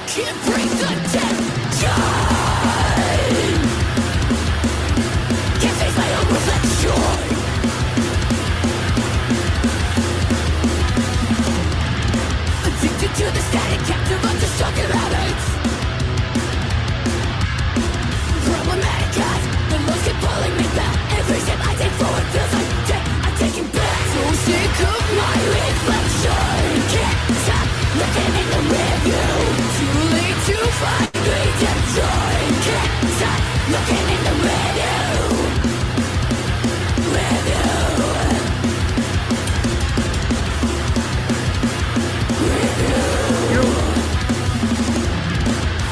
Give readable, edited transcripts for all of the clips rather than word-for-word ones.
Can't break the death chain. Can't face my own reflection. Addicted to the static, captive of destructive habits. Problematic cause the lows keep pulling me back. Every step I take forward feels like death I'm taking back. So sick of my reflection. Can't stop looking in the rearview. Too late to find redemption. Can't stop looking in the rearview.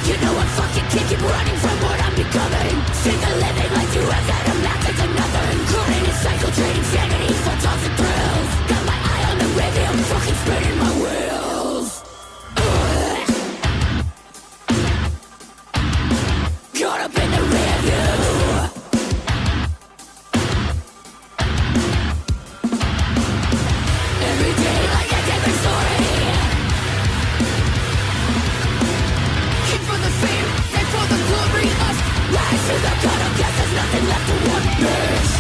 You know I'm fucking can't keep running from what I'm becoming. Seek the living like you have that amounted to nothing. Caught in a cycle, trading sanity for toss and thrills. Got my eye on the rearview, I'm fucking spinning my wheels. Caught up in the rearview. Every day like a different story. Kick for the fame, and for the glory of rise to the god of death. There's nothing left to one bitch.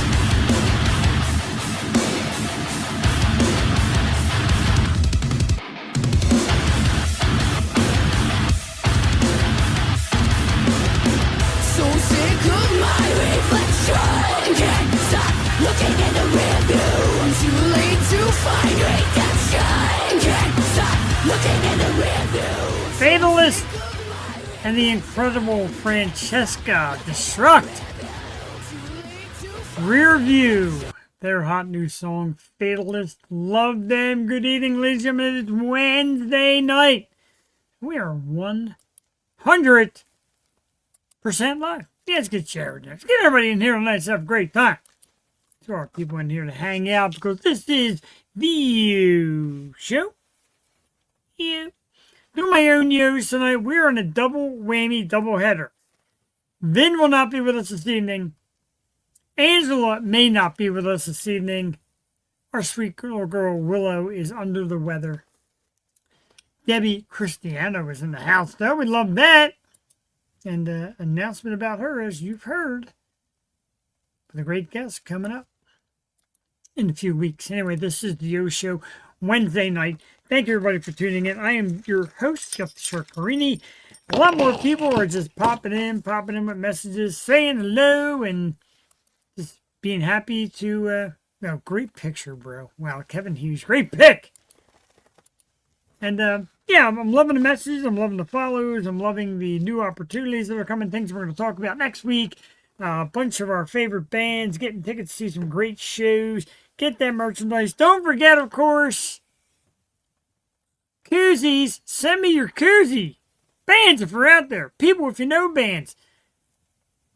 So sick of my reflection. Can't stop looking in the rearview. I'm too late to find redemption. Can't stop looking in the rearview. Fatalist and the incredible Francesca Destruct. Rear View. Their hot new song, Fatalist. Love them. Good evening, ladies and gentlemen. It's Wednesday night. We are 100% live. Yeah, let's get shared. Let's get everybody in here tonight. Let's have a great time. There are people in here to hang out because this is the show. Yeah. Do my own news tonight. We're on a double whammy, double header. Vin will not be with us this evening. Angela may not be with us this evening. Our sweet little girl Willow is under the weather. Debbie Cristiano is in the house, though. We love that. And announcement about her, as you've heard, with a great guest coming up in a few weeks. Anyway, this is the O Show Wednesday night. Thank you, everybody, for tuning in. I am your host, Jeff the Shark Carini. A lot more people are just popping in with messages, saying hello, and just being happy to, great picture, bro. Wow, Kevin Hughes, great pick. And, yeah, I'm loving the messages. I'm loving the follows. I'm loving the new opportunities that are coming, things we're going to talk about next week. A bunch of our favorite bands, getting tickets to see some great shows, get that merchandise. Don't forget, of course, koozies. Send me your koozie. Bands, if you're out there. People, if you know bands.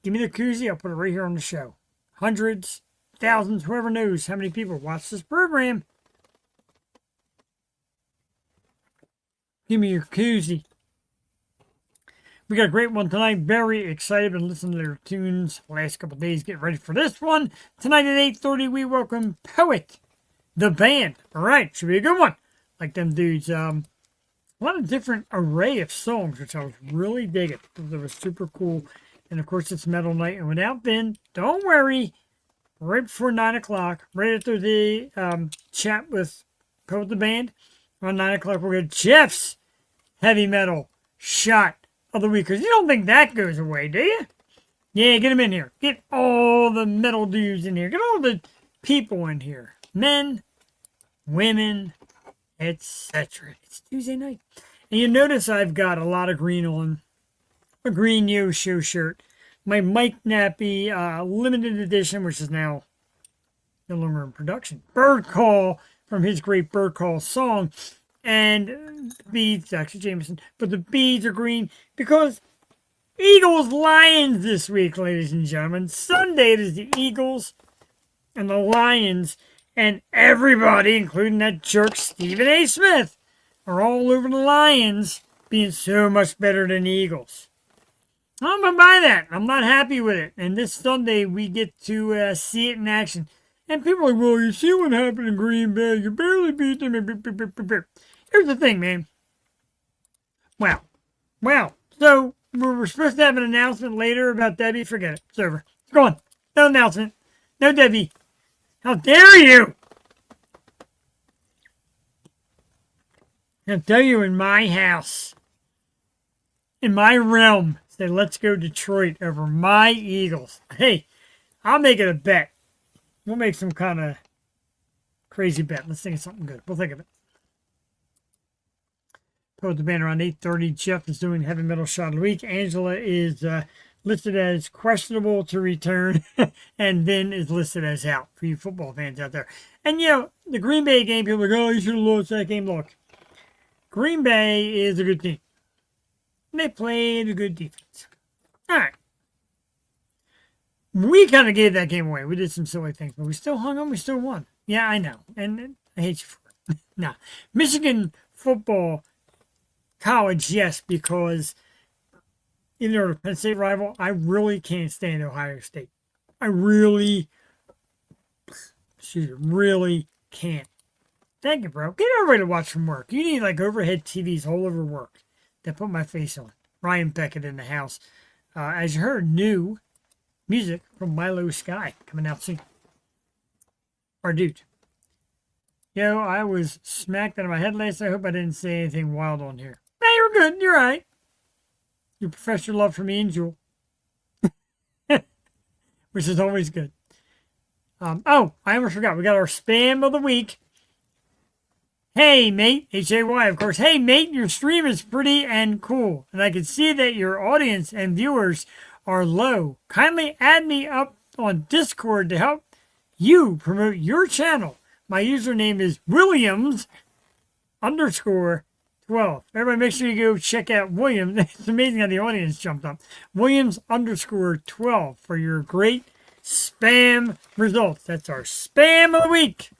Give me the koozie. I'll put it right here on the show. Hundreds, thousands, whoever knows how many people watch this program. Give me your koozie. We got a great one tonight. Very excited. Been listening to their tunes the last couple of days. Get ready for this one. Tonight at 8:30, we welcome Poet, the band. All right. Should be a good one. Like them dudes. A lot of different array of songs, which I was really digging. It was super cool. And, of course, it's Metal Night. And without Ben, don't worry. Right before 9 o'clock, right after the chat with Poet, the band, around 9 o'clock, we'll get Jeff's heavy metal shot of the week. Because you don't think that goes away, do you? Yeah, get them in here. Get all the metal dudes in here. Get all the people in here. Men, women, etc. It's Tuesday night. And you notice I've got a lot of green on. A green Yo Show shirt. My Mike Nappy limited edition, which is now no longer in production. Bird Call from his great Bird Call song. And beads, actually Jameson, but the beads are green because Eagles Lions this week, ladies and gentlemen. Sunday it is the Eagles and the Lions, and everybody, including that jerk Stephen A. Smith, are all over the Lions being so much better than the Eagles. I'm going to buy that. I'm not happy with it. And this Sunday we get to see it in action. And people are like, well, you see what happened in Green Bay. You barely beat them. Here's the thing, man. Wow. Wow. So we're supposed to have an announcement later about Debbie. Forget it. It's over. It's gone. No announcement. No Debbie. How dare you? How dare you in my house, in my realm, say let's go Detroit over my Eagles. Hey, I'll make it a bet. We'll make some kind of crazy bet. Let's think of something good. We'll think of it. Put the banner around 8:30. Jeff is doing heavy metal shot of the week. Angela is listed as questionable to return, and Vin is listed as out for you football fans out there. And, you know, the Green Bay game, people are like, oh, you should have lost that game. Look, Green Bay is a good team. They played a good defense. All right. We kind of gave that game away. We did some silly things, but we still hung on. We still won. Yeah, I know. And I hate you for it. Nah. Michigan football, college, yes, because even though they're a Penn State rival, I really can't stand Ohio State. I really can't. Thank you, bro. Get everybody to watch from work. You need like overhead TVs all over work that put my face on. Ryan Beckett in the house. As you heard, new music from Milo Sky coming out soon. Our dude. Yo, I was smacked out of my head last night. I hope I didn't say anything wild on here. Hey, you're good. You're all right. You profess your love for me and Jewel. Which is always good. Oh, I almost forgot. We got our spam of the week. Hey, mate. H-A-Y, of course. Hey, mate, your stream is pretty and cool. And I can see that your audience and viewers are low. Kindly add me up on Discord to help you promote your channel. My username is Williams_12. Everybody make sure you go check out Williams. It's amazing how the audience jumped up. Williams_12 for your great spam results. That's our spam of the week.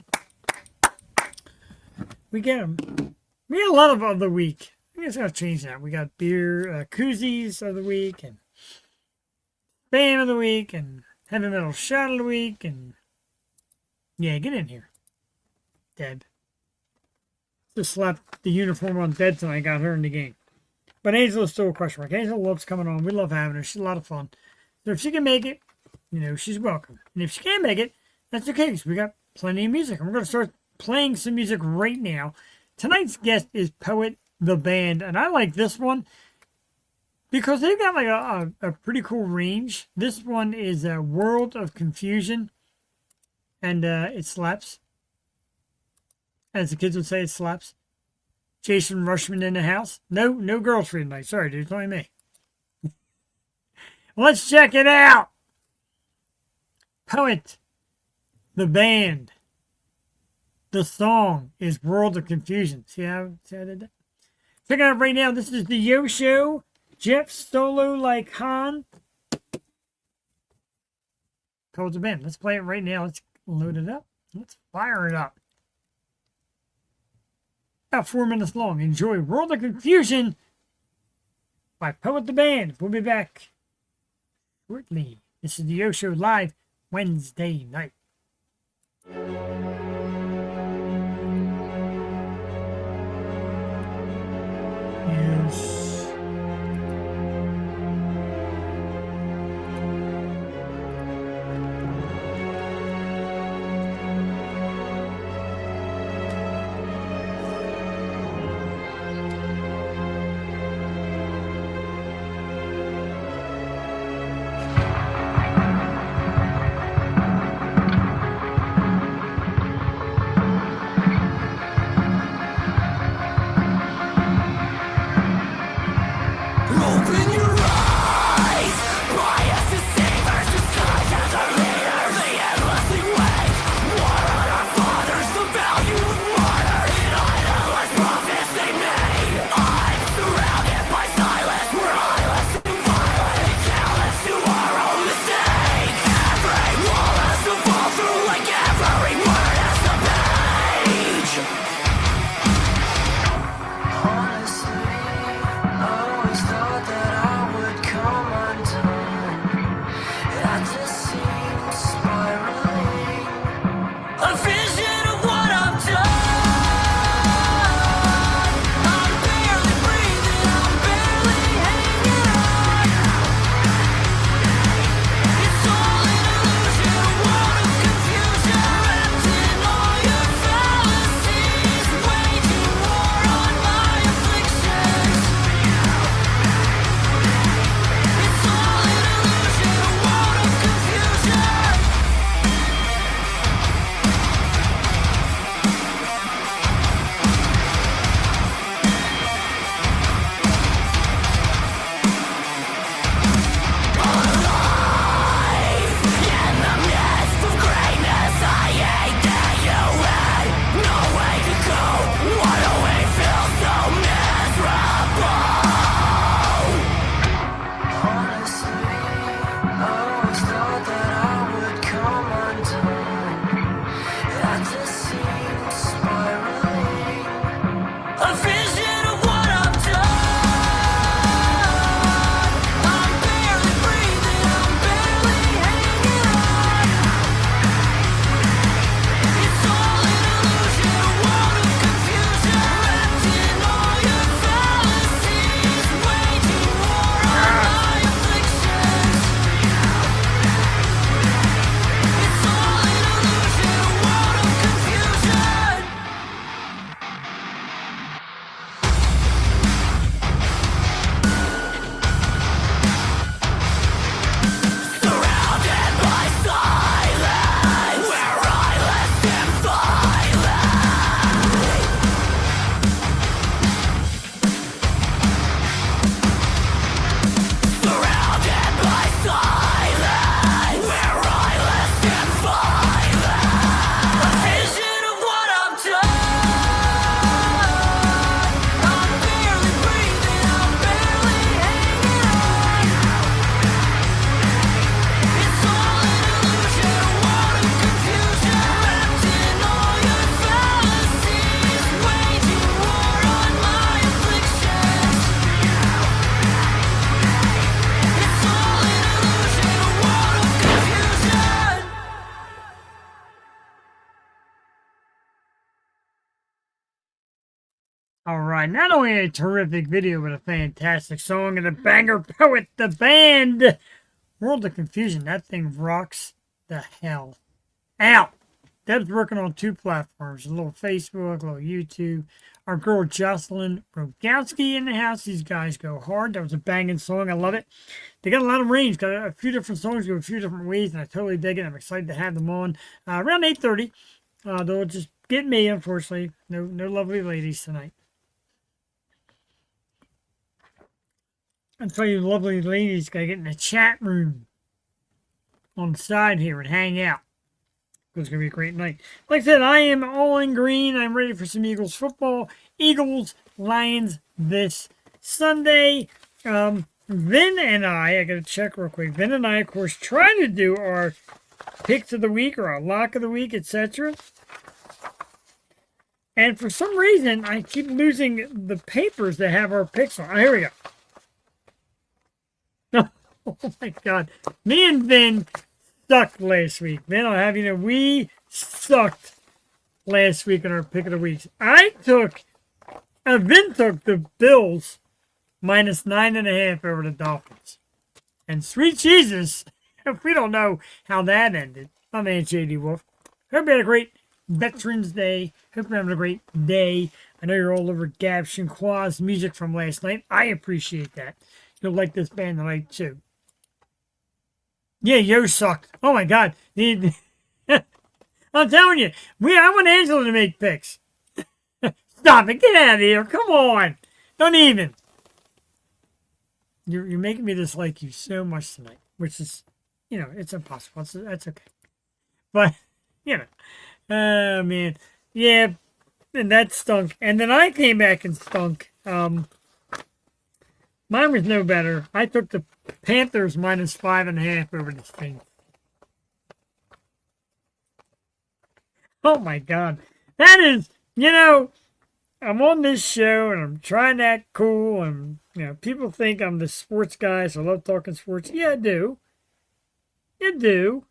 We get them. We got a lot of the week. I guess I'll change that. We got beer koozies of the week and spam of the week and heavy metal shot of the week and yeah, get in here, Deb. Just slapped the uniform on Deb tonight. Got her in the game. But Angela's still a question mark. Angela loves coming on. We love having her. She's a lot of fun. So if she can make it, you know, she's welcome. And if she can't make it, that's okay. Because we got plenty of music. And we're going to start playing some music right now. Tonight's guest is Poet the Band. And I like this one because they've got like a pretty cool range. This one is a World of Confusion. And it slaps. As the kids would say, it slaps. Jason Rushman in the house. No girls for tonight. Sorry, dude. It's only me. Let's check it out. Poet, the band. The song is World of Confusion. See how I did that? Check it out right now. This is the Yo Show. Jeff Solo like Han. Poet the band. Let's play it right now. Let's load it up. Let's fire it up. About 4 minutes long. Enjoy World of Confusion by Poet the Band. We'll be back shortly. This is the Yo Show live Wednesday night. Yes. All right, not only a terrific video, but a fantastic song and a banger poet, the band. World of Confusion, that thing rocks the hell out. Deb's working on 2 platforms, a little Facebook, a little YouTube. Our girl Jocelyn Rogowski in the house. These guys go hard. That was a banging song. I love it. They got a lot of range. Got a few different songs, go a few different ways, and I totally dig it. I'm excited to have them on around 8:30. They'll just get me, unfortunately. No lovely ladies tonight. I'll tell you, lovely ladies got to get in the chat room on the side here and hang out. It's going to be a great night. Like I said, I am all in green. I'm ready for some Eagles football. Eagles, Lions this Sunday. Vin and I got to check real quick. Vin and I, of course, try to do our picks of the week or our lock of the week, etc. And for some reason, I keep losing the papers that have our picks on. Oh, here we go. Oh, my God. Me and Vin sucked last week. Man, I'll have you know, we sucked last week in our pick of the weeks. Vin took the Bills minus 9.5 over the Dolphins. And sweet Jesus, if we don't know how that ended. My man J.D. Wolf. Hope you had a great Veterans Day. Hope you're having a great day. I know you're all over Gab Shinqua's music from last night. I appreciate that. You'll like this band tonight, too. Yeah, Yo sucked. Oh, my God. I'm telling you, I want Angela to make picks. Stop it. Get out of here. Come on. Don't even. You're making me dislike you so much tonight, which is, it's impossible. That's okay. But, oh, man. Yeah, and that stunk. And then I came back and stunk. Mine was no better. I took the Panthers minus 5.5 over the Saints. Oh my God. That is, I'm on this show and I'm trying to act cool and, people think I'm the sports guy, so I love talking sports. Yeah, I do. You do.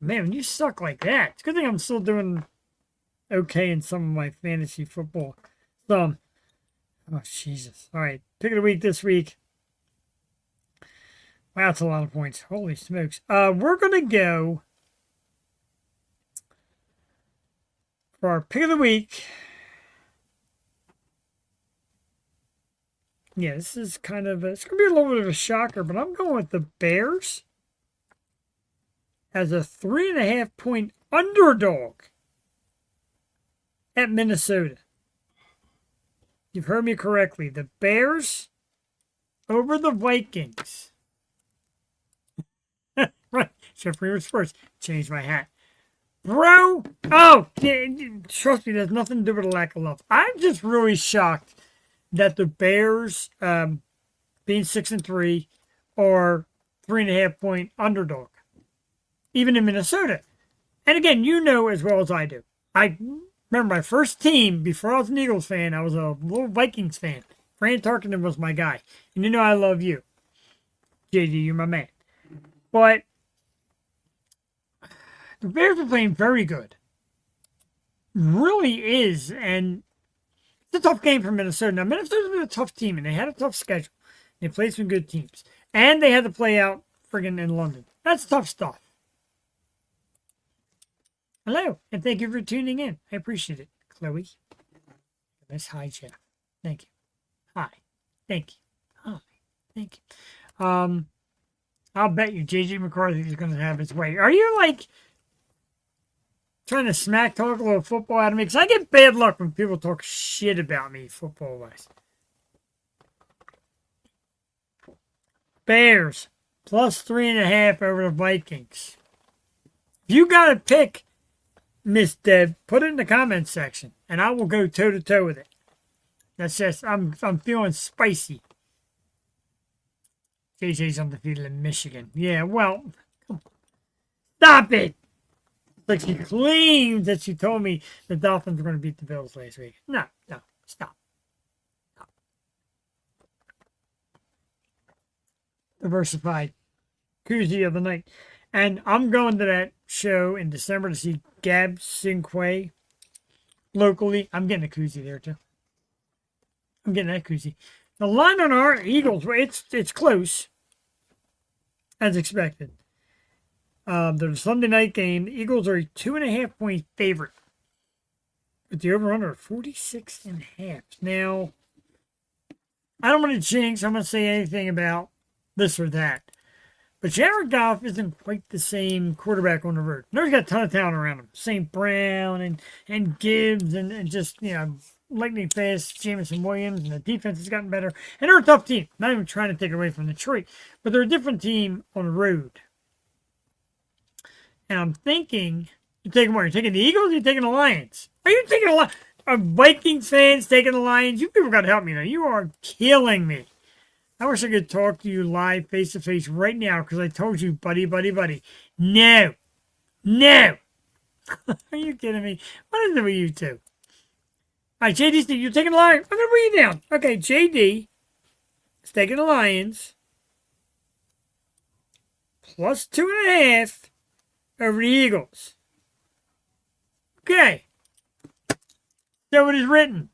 Man, when you suck like that, it's a good thing I'm still doing okay in some of my fantasy football. So, oh, Jesus. All right, pick of the week this week. Wow, that's a lot of points. Holy smokes. We're going to go for our pick of the week. Yeah, this is kind of, it's going to be a little bit of a shocker, but I'm going with the Bears as a 3.5 point underdog at Minnesota. You've heard me correctly. The Bears over the Vikings. Right. Except for your sports. Change my hat. Bro. Oh, trust me, there's nothing to do with a lack of love. I'm just really shocked that the Bears, being 6-3, are 3.5 point underdog. Even in Minnesota. And again, you know as well as I do. I remember my first team, before I was an Eagles fan, I was a little Vikings fan. Fran Tarkenton was my guy. And I love you. JD, you're my man. But the Bears are playing very good. Really is. And it's a tough game for Minnesota. Now, Minnesota's been a tough team, and they had a tough schedule. They played some good teams. And they had to play out friggin' in London. That's tough stuff. Hello, and thank you for tuning in. I appreciate it. Chloe. Nice hi, Jeff. Thank you. Hi. Thank you. Hi. Thank you. I'll bet you J.J. McCarthy is going to have his way. Are you, trying to smack talk a little football out of me? Because I get bad luck when people talk shit about me football-wise. Bears, plus 3.5 over the Vikings. If you got to pick, Miss Deb, put it in the comments section, and I will go toe-to-toe with it. That's just, I'm feeling spicy. JJ's undefeated in Michigan. Yeah, well, come on. Stop it! Like she claims that she told me the Dolphins were going to beat the Bills last week. No, stop. Diversified koozie of the night. And I'm going to that show in December to see Gab Shinqua's locally. I'm getting a koozie there too. I'm getting that koozie. The line on our Eagles, it's close, as expected. The Sunday night game, the Eagles are a 2.5-point favorite. With the over-under 46.5. Now, I don't want to jinx. I'm going to say anything about this or that. But Jared Goff isn't quite the same quarterback on the road. No, he's got a ton of talent around him. St. Brown and Gibbs and just, lightning fast Jameson Williams. And the defense has gotten better. And they're a tough team. Not even trying to take it away from Detroit. But they're a different team on the road. And I'm thinking, you're taking what? You're taking the Eagles or you're taking the Lions? Are you taking the Lions? Are Vikings fans taking the Lions? You people got to help me now. You are killing me. I wish I could talk to you live, face to face right now because I told you, buddy. No. Are you kidding me? What is it with you two? All right, JD, you're taking the Lions. I'm going to bring you down. Okay, JD is taking the Lions plus 2.5 over the Eagles. Okay. So it is written.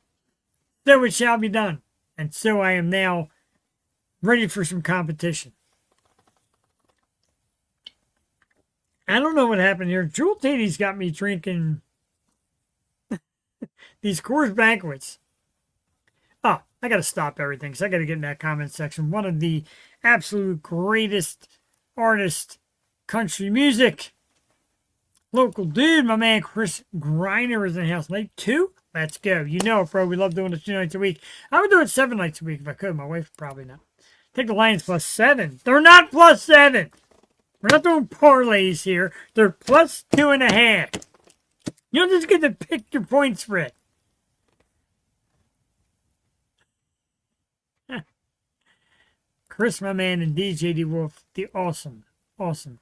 So it shall be done. And so I am now ready for some competition. I don't know what happened here. Jewel Taty's got me drinking these Coors Banquets. Oh, I got to stop everything because I got to get in that comment section. One of the absolute greatest artists, country music. Local dude, my man Chris Griner is in the house. Night 2? Let's go. You know it, bro. We love doing it 2 nights a week. I would do it 7 nights a week if I could. My wife probably not. Take the Lions plus 7. They're not plus 7. We're not doing parlays here. They're plus 2.5. You don't just get to pick your point spread. Chris, my man, and DJ D Wolf, the awesome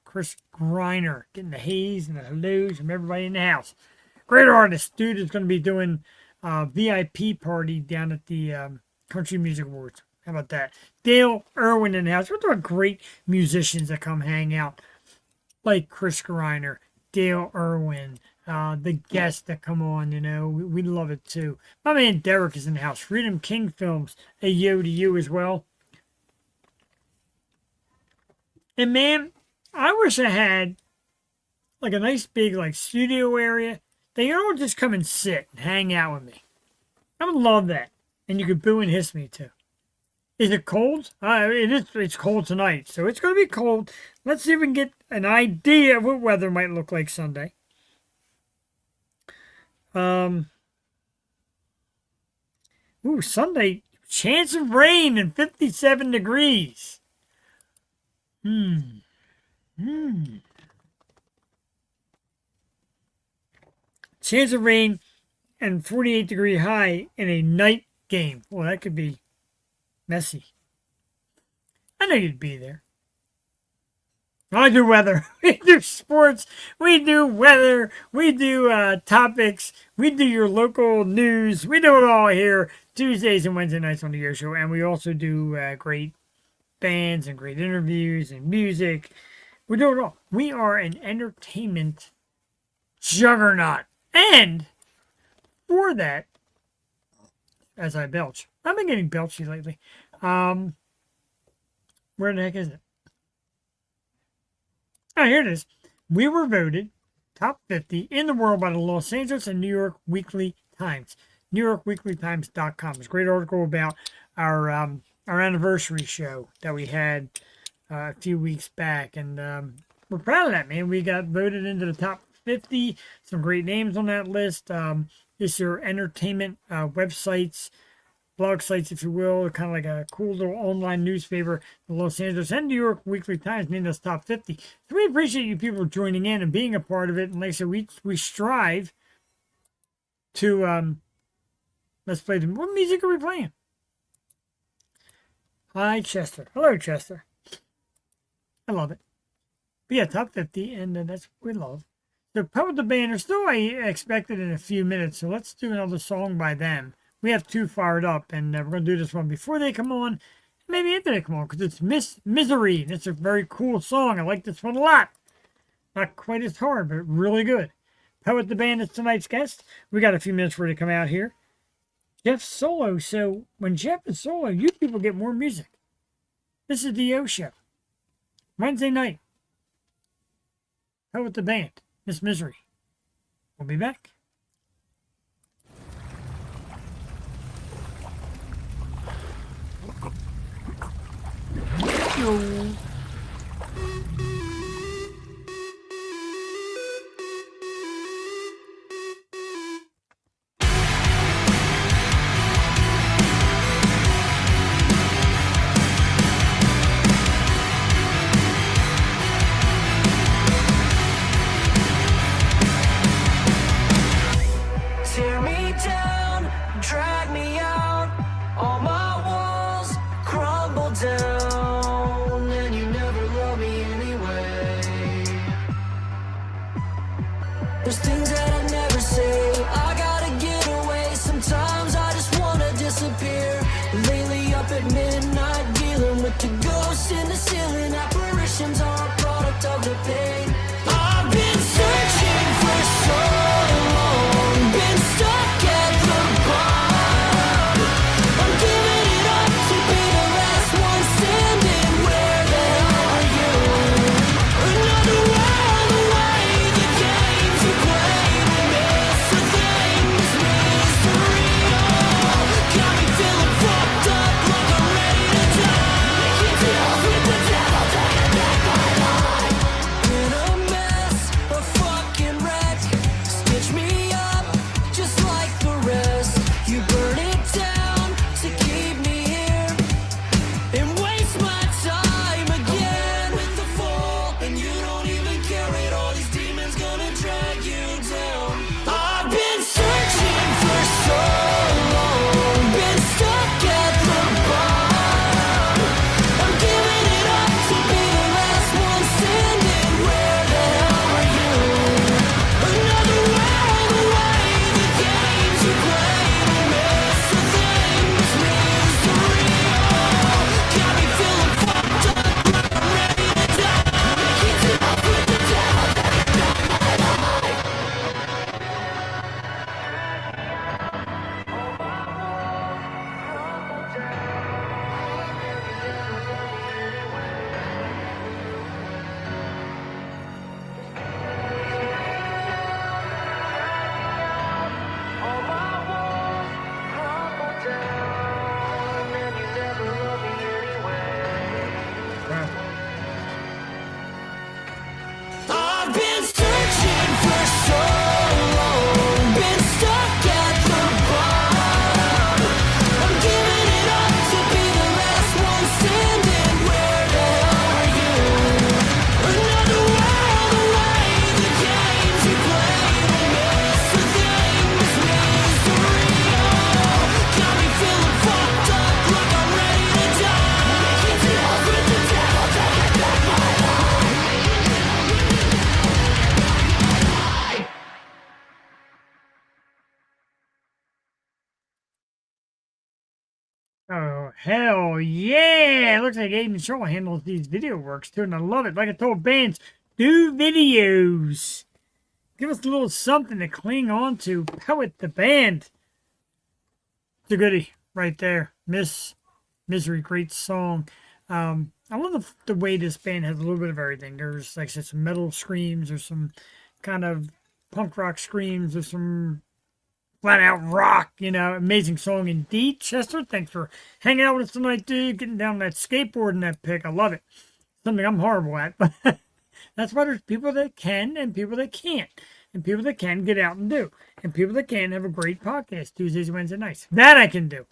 Chris Griner, getting the haze and the hellos from everybody in the house. Great artist. Dude is going to be doing a VIP party down at the Country Music Awards. How about that? Dale Irwin in the house. We're doing great musicians that come hang out, like Chris Griner, Dale Irwin, the guests that come on, we love it too. My man Derek is in the house. Freedom King Films, a yo to you as well. And man, I wish I had like a nice big studio area that you don't just come and sit and hang out with me. I would love that. And you could boo and hiss me too. Is it cold? It's cold tonight, so it's going to be cold. Let's see if we can get an idea of what weather might look like Sunday. Sunday, chance of rain and 57 degrees. Chance of rain and 48-degree high in a night game. Well, that could be messy. I know you'd be there. I do weather. We do sports. We do weather. We do topics. We do your local news. We do it all here Tuesdays and Wednesday nights on the Yo Show. And we also do great bands and great interviews and music. We do it all. We are an entertainment juggernaut. And for that, as I belch, I've been getting belchy lately. Where the heck is it? Oh, here it is. We were voted top 50 in the world by the Los Angeles and New York Weekly Times. NewYorkWeeklyTimes.com. It's a great article about our anniversary show that we had a few weeks back. And we're proud of that, man. We got voted into the top 50. Some great names on that list. It's your entertainment websites, blog sites, if you will, kind of like a cool little online newspaper. The Los Angeles and New York Weekly Times named us top 50. So we appreciate you people joining in and being a part of it. And like I said, we strive to, let's play them. What music are we playing? Hi, Chester. Hello, Chester. I love it. But yeah, top 50, and that's what we love. So Poet the Band are still expected in a few minutes, so let's do another song by them. We have 2 fired up, and we're going to do this one before they come on, maybe after they come on, because it's Misery, and it's a very cool song. I like this one a lot. Not quite as hard, but really good. Poet the Band is tonight's guest. We got a few minutes for it to come out here. Jeff's solo. So when Jeff is solo, you people get more music. This is the O Show. Wednesday night. How with the band? Miss Misery. We'll be back. Yo. Tear me down, drag me out. All my walls crumble down, and you never love me anyway. There's things that I never say. I gotta get away. Sometimes I just wanna disappear. Lately up at midnight, dealing with the ghosts in the ceiling. Apparitions are a product of the pain. I've been searching for so long, been stuck at the bar. I'm giving it up to be the last one standing. Where the hell are you? Another world away, the games you played with me. So things mystery. Got me feeling fucked up like I'm ready to die. Making deals with the devil, taking back my life. In a mess, a fucking wreck. Stitch me up, just like the rest. You burn it down to keep me here and waste my time again with the fall. And you don't even care it. All these demons gonna drag you down. I've been searching for so long, been stuck at the bar. I'm giving it up to be the last one standing. Where the hell are you? Another world away, the games you played with me. So things mystery. Got me feeling fucked up like I'm ready to die. Making deals with the devil, taking back my life. All my walls crumble down, and you never love me anyway. I've been searching for so long, been stuck at the bar. I'm giving it up to be the last one standing. Where the hell are you? Another world away, the games you played with me. So things mystery. Got me feeling fucked up like I'm ready to die. Making deals with the devil, taking back my life. Oh, hell yeah! It looks like Aiden Shaw handles these video works too, and I love it. Like I told bands, do videos. Give us a little something to cling on to. Poet the band. It's a goodie right there. Miss Misery, great song. I love the way this band has a little bit of everything. There's, like I said, some metal screams, there's some kind of punk rock screams, there's some flat out rock, amazing song indeed. Chester, thanks for hanging out with us tonight, dude. Getting down that skateboard in that pic. I love it. Something I'm horrible at, but that's why there's people that can and people that can't. And people that can get out and do. And people that can have a great podcast Tuesdays and Wednesday nights. That I can do.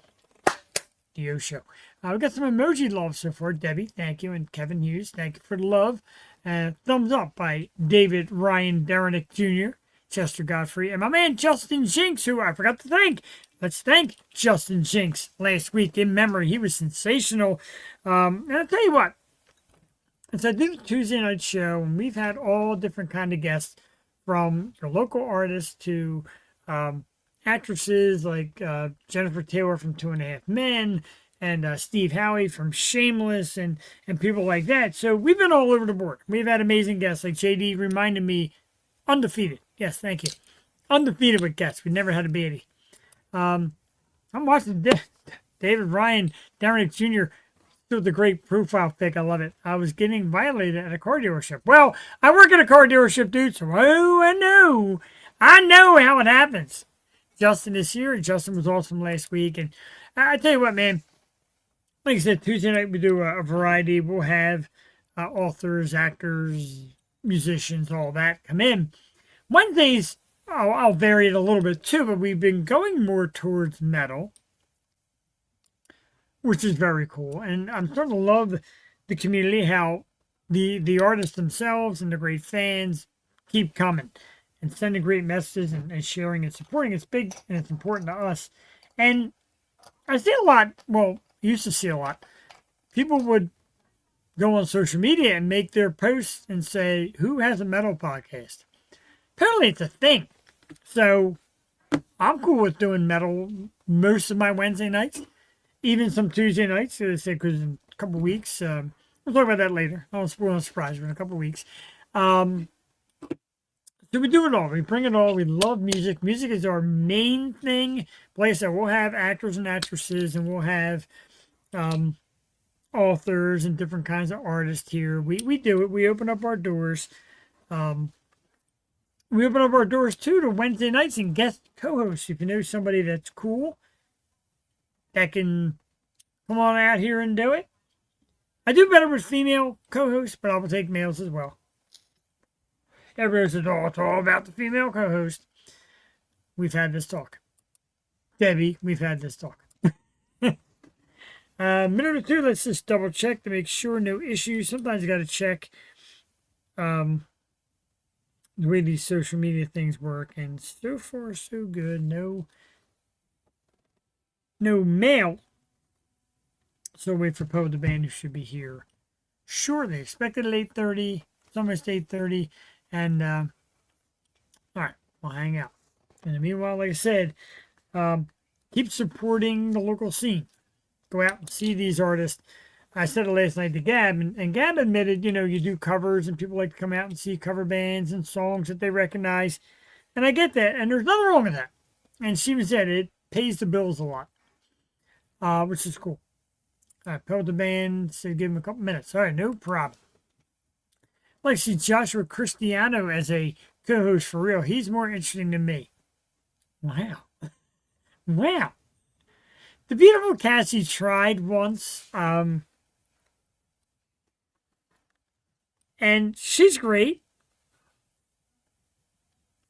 The Show. We got some emoji love so far. Debbie, thank you. And Kevin Hughes, thank you for the love. Thumbs up by David Ryan Derenick Jr., Chester Godfrey, and my man Justin Jinks, who I forgot to thank. Let's thank Justin Jinks last week in memory. He was sensational. And I'll tell you what. As I do the Tuesday night show, and we've had all different kind of guests, from your local artists to actresses like Jennifer Taylor from 2.5 Men, and Steve Howie from Shameless, and people like that. So we've been all over the board. We've had amazing guests, like JD reminded me, undefeated. Yes, thank you. Undefeated with guests. We never had a baby. I'm watching David Ryan, Derek Jr. do the great profile pic. I love it. I was getting violated at a car dealership. Well, I work at a car dealership, dude, so I know. I know how it happens. Justin is here. Justin was awesome last week. And I tell you what, man, like I said, Tuesday night we do a variety. We'll have authors, actors, musicians, all that come in. Wednesdays, I'll vary it a little bit too, but we've been going more towards metal, which is very cool. And I'm starting to love the community, how the artists themselves and the great fans keep coming and sending great messages and sharing and supporting. It's big and it's important to us. And I see a lot, well, used to see a lot. People would go on social media and make their posts and say, who has a metal podcast? Apparently it's a thing. So I'm cool with doing metal most of my Wednesday nights, even some Tuesday nights, because in a couple of weeks, we'll talk about that later. I won't spoil a surprise, but in a couple of weeks. So we do it all. We bring it all. We love music. Music is our main thing. Like I said, we'll have actors and actresses, and we'll have authors and different kinds of artists here. We do it. We open up our doors. We open up our doors, too, to Wednesday nights and guest co-hosts. If you know somebody that's cool, that can come on out here and do it. I do better with female co-hosts, but I will take males as well. Everybody says, oh, it's all about the female co-host. We've had this talk. Debbie, we've had this talk. Minute or two, let's just double check to make sure no issues. Sometimes you got to check the way these social media things work. And so far, so good. No mail. So wait for Poe the band, who should be here shortly. Expected at 8:30. It's almost 8:30. And, all right, we'll hang out. And meanwhile, like I said, keep supporting the local scene. Go out and see these artists. I said it last night to Gab, and Gab admitted, you do covers, and people like to come out and see cover bands and songs that they recognize. And I get that, and there's nothing wrong with that. And she even said it pays the bills a lot, which is cool. I told the band, so give him a couple minutes. All right, no problem. Like see Joshua Cristiano as a co-host for real. He's more interesting than me. Wow. Wow. The beautiful Cassie tried once. And she's great.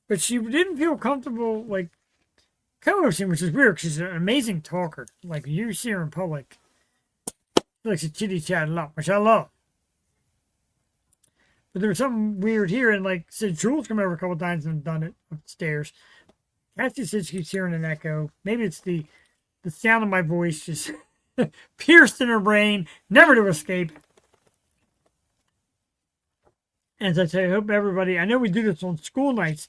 But she didn't feel comfortable, like, co-hosting, which is weird, because she's an amazing talker. Like, you see her in public. She likes to chitty-chat a lot, which I love. But there was something weird here, and like said, Jules come over a couple times and done it upstairs. Cassie said she keeps hearing an echo. Maybe it's the sound of my voice just pierced in her brain, never to escape. As I say, I hope everybody, I know we do this on school nights,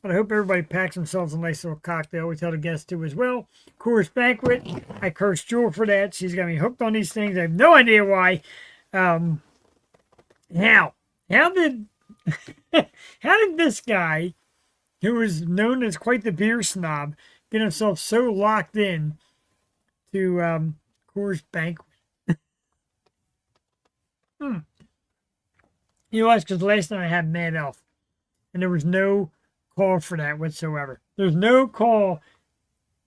but I hope everybody packs themselves a nice little cocktail. We tell the guests to as well. Coors Banquet. I curse Jewel for that. She's got me hooked on these things. I have no idea why. How did this guy, who is known as quite the beer snob, get himself so locked in to Coors Banquet? You know, that's because last night I had Mad Elf, and there was no call for that whatsoever. There's no call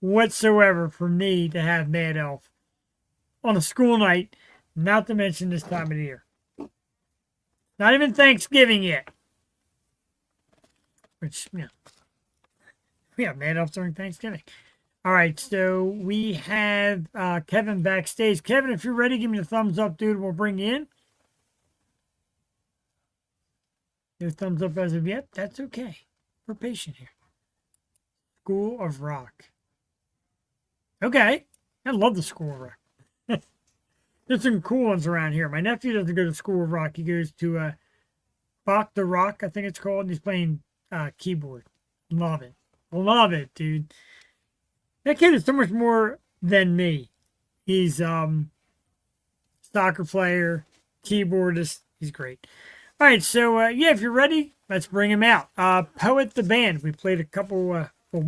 whatsoever for me to have Mad Elf on a school night, not to mention this time of the year. Not even Thanksgiving yet. Which, yeah, Mad Elf during Thanksgiving. All right, so we have Kevin backstage. Kevin, if you're ready, give me a thumbs up, dude. We'll bring you in. No thumbs up as of yet. That's okay. We're patient here. School of Rock. Okay. I love the School of Rock. There's some cool ones around here. My nephew doesn't go to School of Rock. He goes to Bach the Rock, I think it's called. And he's playing keyboard. Love it. Love it, dude. That kid is so much more than me. He's soccer player, keyboardist. He's great. All right, so if you're ready, let's bring him out. Poet the band. We played a couple. We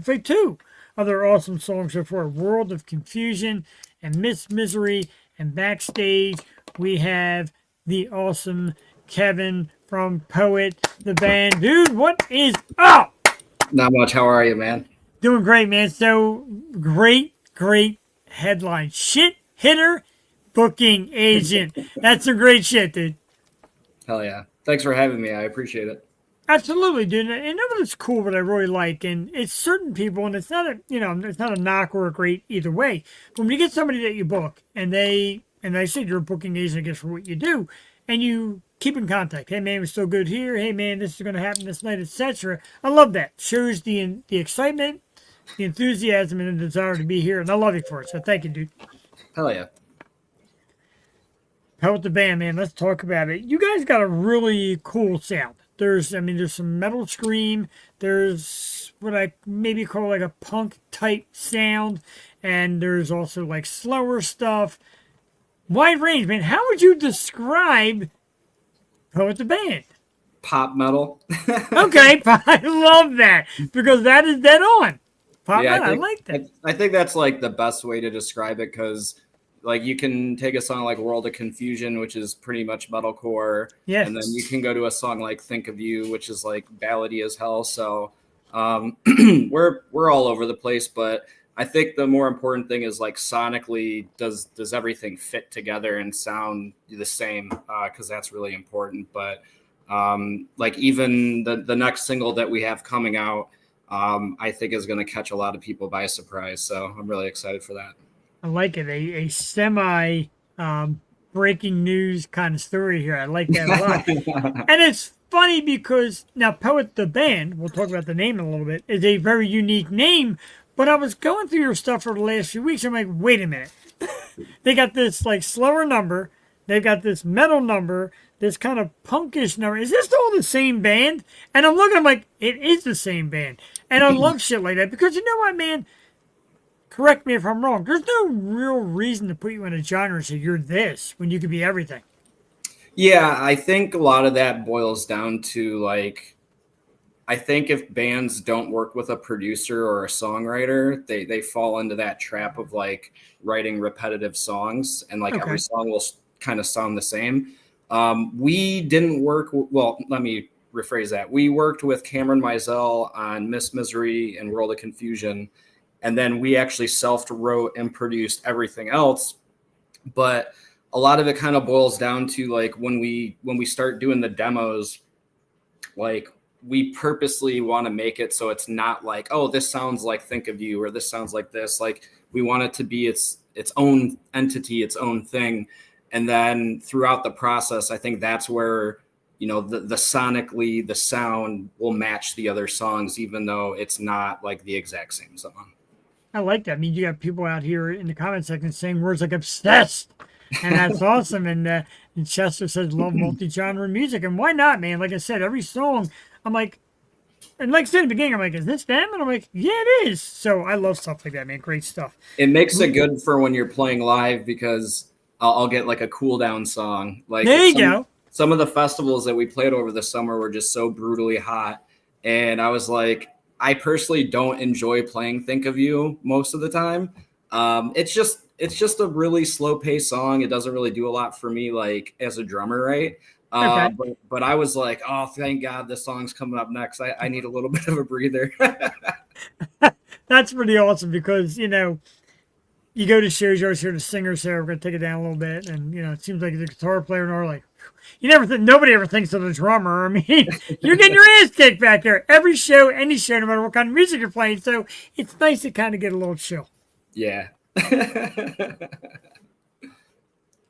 played two other awesome songs so far. World of Confusion and Miss Misery. And backstage, we have the awesome Kevin from Poet, the band. Dude, what is up? Not much. How are you, man? Doing great, man. So great headline. Shit hitter booking agent. That's some great shit, dude. Hell yeah. Thanks for having me. I appreciate it. Absolutely, dude. And that was cool, what I really like. And it's certain people, and it's not a it's not a knock or a great either way. But when you get somebody that you book and they said you're a booking agent, I guess, for what you do, and you keep in contact. Hey man, we're still good here. Hey man, this is gonna happen this night, etc. I love that. Shows the excitement, the enthusiasm, and the desire to be here. And I love you for it. So thank you, dude. Hell yeah. How about the band, man? Let's talk about it. You guys got a really cool sound. There's some metal scream. There's what I maybe call like a punk type sound. And there's also like slower stuff. Wide range, man. How would you describe Poet the Band? Pop metal. Okay, I love that. Because that is dead on. Pop Yeah, metal, I like that. I think that's like the best way to describe it because like you can take a song like World of Confusion, which is pretty much metalcore. Yes. And then you can go to a song like Think of You, which is like ballady as hell. So we're all over the place, but I think the more important thing is like sonically, does everything fit together and sound the same? Because that's really important. But like even the next single that we have coming out, I think is going to catch a lot of people by surprise. So I'm really excited for that. I like it. A semi breaking news kind of story here. I like that a lot. And it's funny because now Poet the Band, we'll talk about the name in a little bit, is a very unique name. But I was going through your stuff for the last few weeks. I'm like, wait a minute. They got this like slower number. They've got this metal number, this kind of punkish number. Is this all the same band? And I'm looking, I'm like, it is the same band. And I love shit like that because you know what, man? Correct me if I'm wrong. There's no real reason to put you in a genre and say you're this when you could be everything. Yeah, I think a lot of that boils down to like, I think if bands don't work with a producer or a songwriter, they fall into that trap of like writing repetitive songs and like every song will kind of sound the same. We didn't work. Well, let me rephrase that. We worked with Cameron Mizell on Miss Misery and World of Confusion. And then we actually self-wrote and produced everything else. But a lot of it kind of boils down to like when we start doing the demos, like we purposely want to make it so it's not like, oh, this sounds like Think of You or this sounds like this. Like we want it to be its own entity, its own thing. And then throughout the process, I think that's where, you know, the sonically, the sound will match the other songs, even though it's not like the exact same song. I like that. I mean, you got people out here in the comment section saying words like obsessed, and that's awesome. And Chester says love multi-genre music, and why not, man? Like I said, every song, I'm like, and like I said in the beginning, I'm like, is this them? And I'm like, yeah, it is. So I love stuff like that, man. Great stuff. It makes it good for when you're playing live because I'll get like a cool down song. Like there you go. Some of the festivals that we played over the summer were just so brutally hot, and I was like, I personally don't enjoy playing Think of You most of the time. It's just a really slow paced song. It doesn't really do a lot for me, like as a drummer, right? But I was like, oh, thank God this song's coming up next. I need a little bit of a breather. That's pretty awesome because, you know, you go to shows, you always hear the singer say, we're going to take it down a little bit. And, you know, it seems like the guitar player and all like, you never think, nobody ever thinks of the drummer. I mean, you're getting your ass kicked back there. Every show, any show, no matter what kind of music you're playing. So it's nice to kind of get a little chill. Yeah.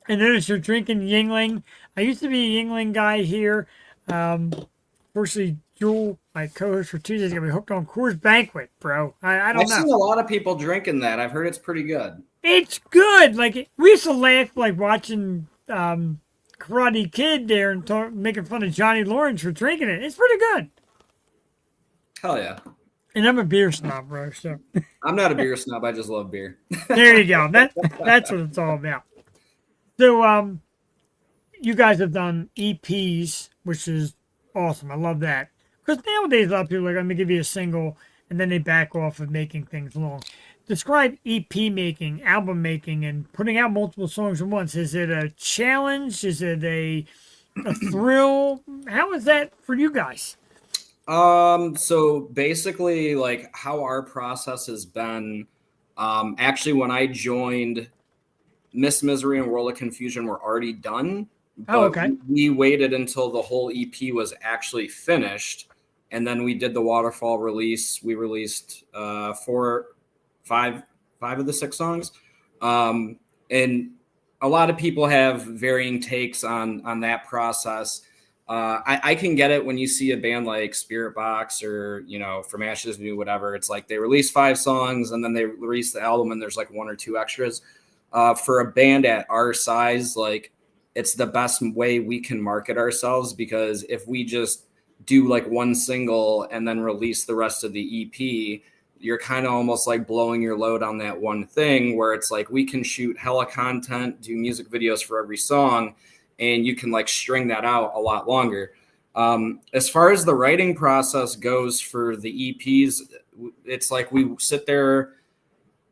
And then as you're drinking Yingling, I used to be a Yingling guy here. Fortunately, Jewel, my co-host for Tuesdays, got me hooked on Coors Banquet, bro. I don't know. I've seen a lot of people drinking that. I've heard it's pretty good. It's good. Like we used to laugh like watching Karate Kid there and making fun of Johnny Lawrence for drinking it. It's pretty good. Hell yeah. And I'm a beer snob, bro. So I'm not a beer snob. I just love beer. there you go. That's what it's all about. So you guys have done EPs, which is awesome. I love that. Because nowadays a lot of people are like, I'm gonna give you a single and then they back off of making things long. Describe EP making, album making, and putting out multiple songs at once. Is it a challenge? Is it a thrill? How is that for you guys? So basically, like how our process has been, actually, when I joined, Miss Misery and World of Confusion were already done, Oh, but okay. we waited until the whole EP was actually finished, and then we did the Waterfall release. We released five of the 6 songs, and a lot of people have varying takes on that process. I can get it when you see a band like Spirit Box or From Ashes to New, whatever. It's like they release 5 songs and then they release the album and there's like 1 or 2 extras. For a band at our size, like it's the best way we can market ourselves, because if we just do like 1 single and then release the rest of the EP, you're kind of almost like blowing your load on that one thing, where it's like we can shoot hella content, do music videos for every song, and you can like string that out a lot longer. As far as the writing process goes for the EPs, it's like we sit there.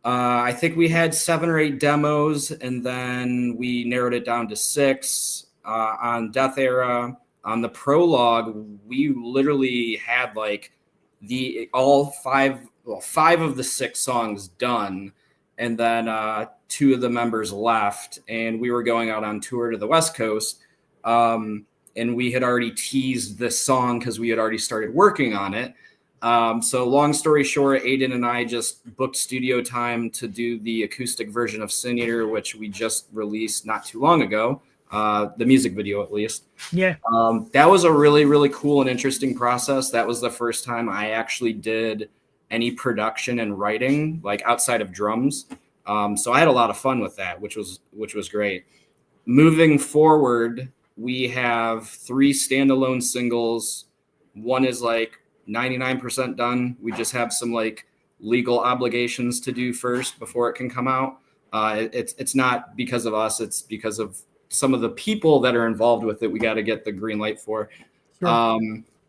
I think we had 7 or 8 demos, and then we narrowed it down to 6 on Death Era. On the prologue, we literally had like all 5 of the 6 songs done, and then 2 of the members left, and we were going out on tour to the West Coast. And we had already teased this song because we had already started working on it. So long story short, Aiden and I just booked studio time to do the acoustic version of Sin Eater, which we just released not too long ago, the music video at least. Yeah. That was a really, really cool and interesting process. That was the first time I actually did any production and writing, like outside of drums. So I had a lot of fun with that, which was great. Moving forward, we have 3 standalone singles. One is like 99% done. We just have some like legal obligations to do first before it can come out. It's not because of us. It's because of some of the people that are involved with it. We got to get the green light for. Sure.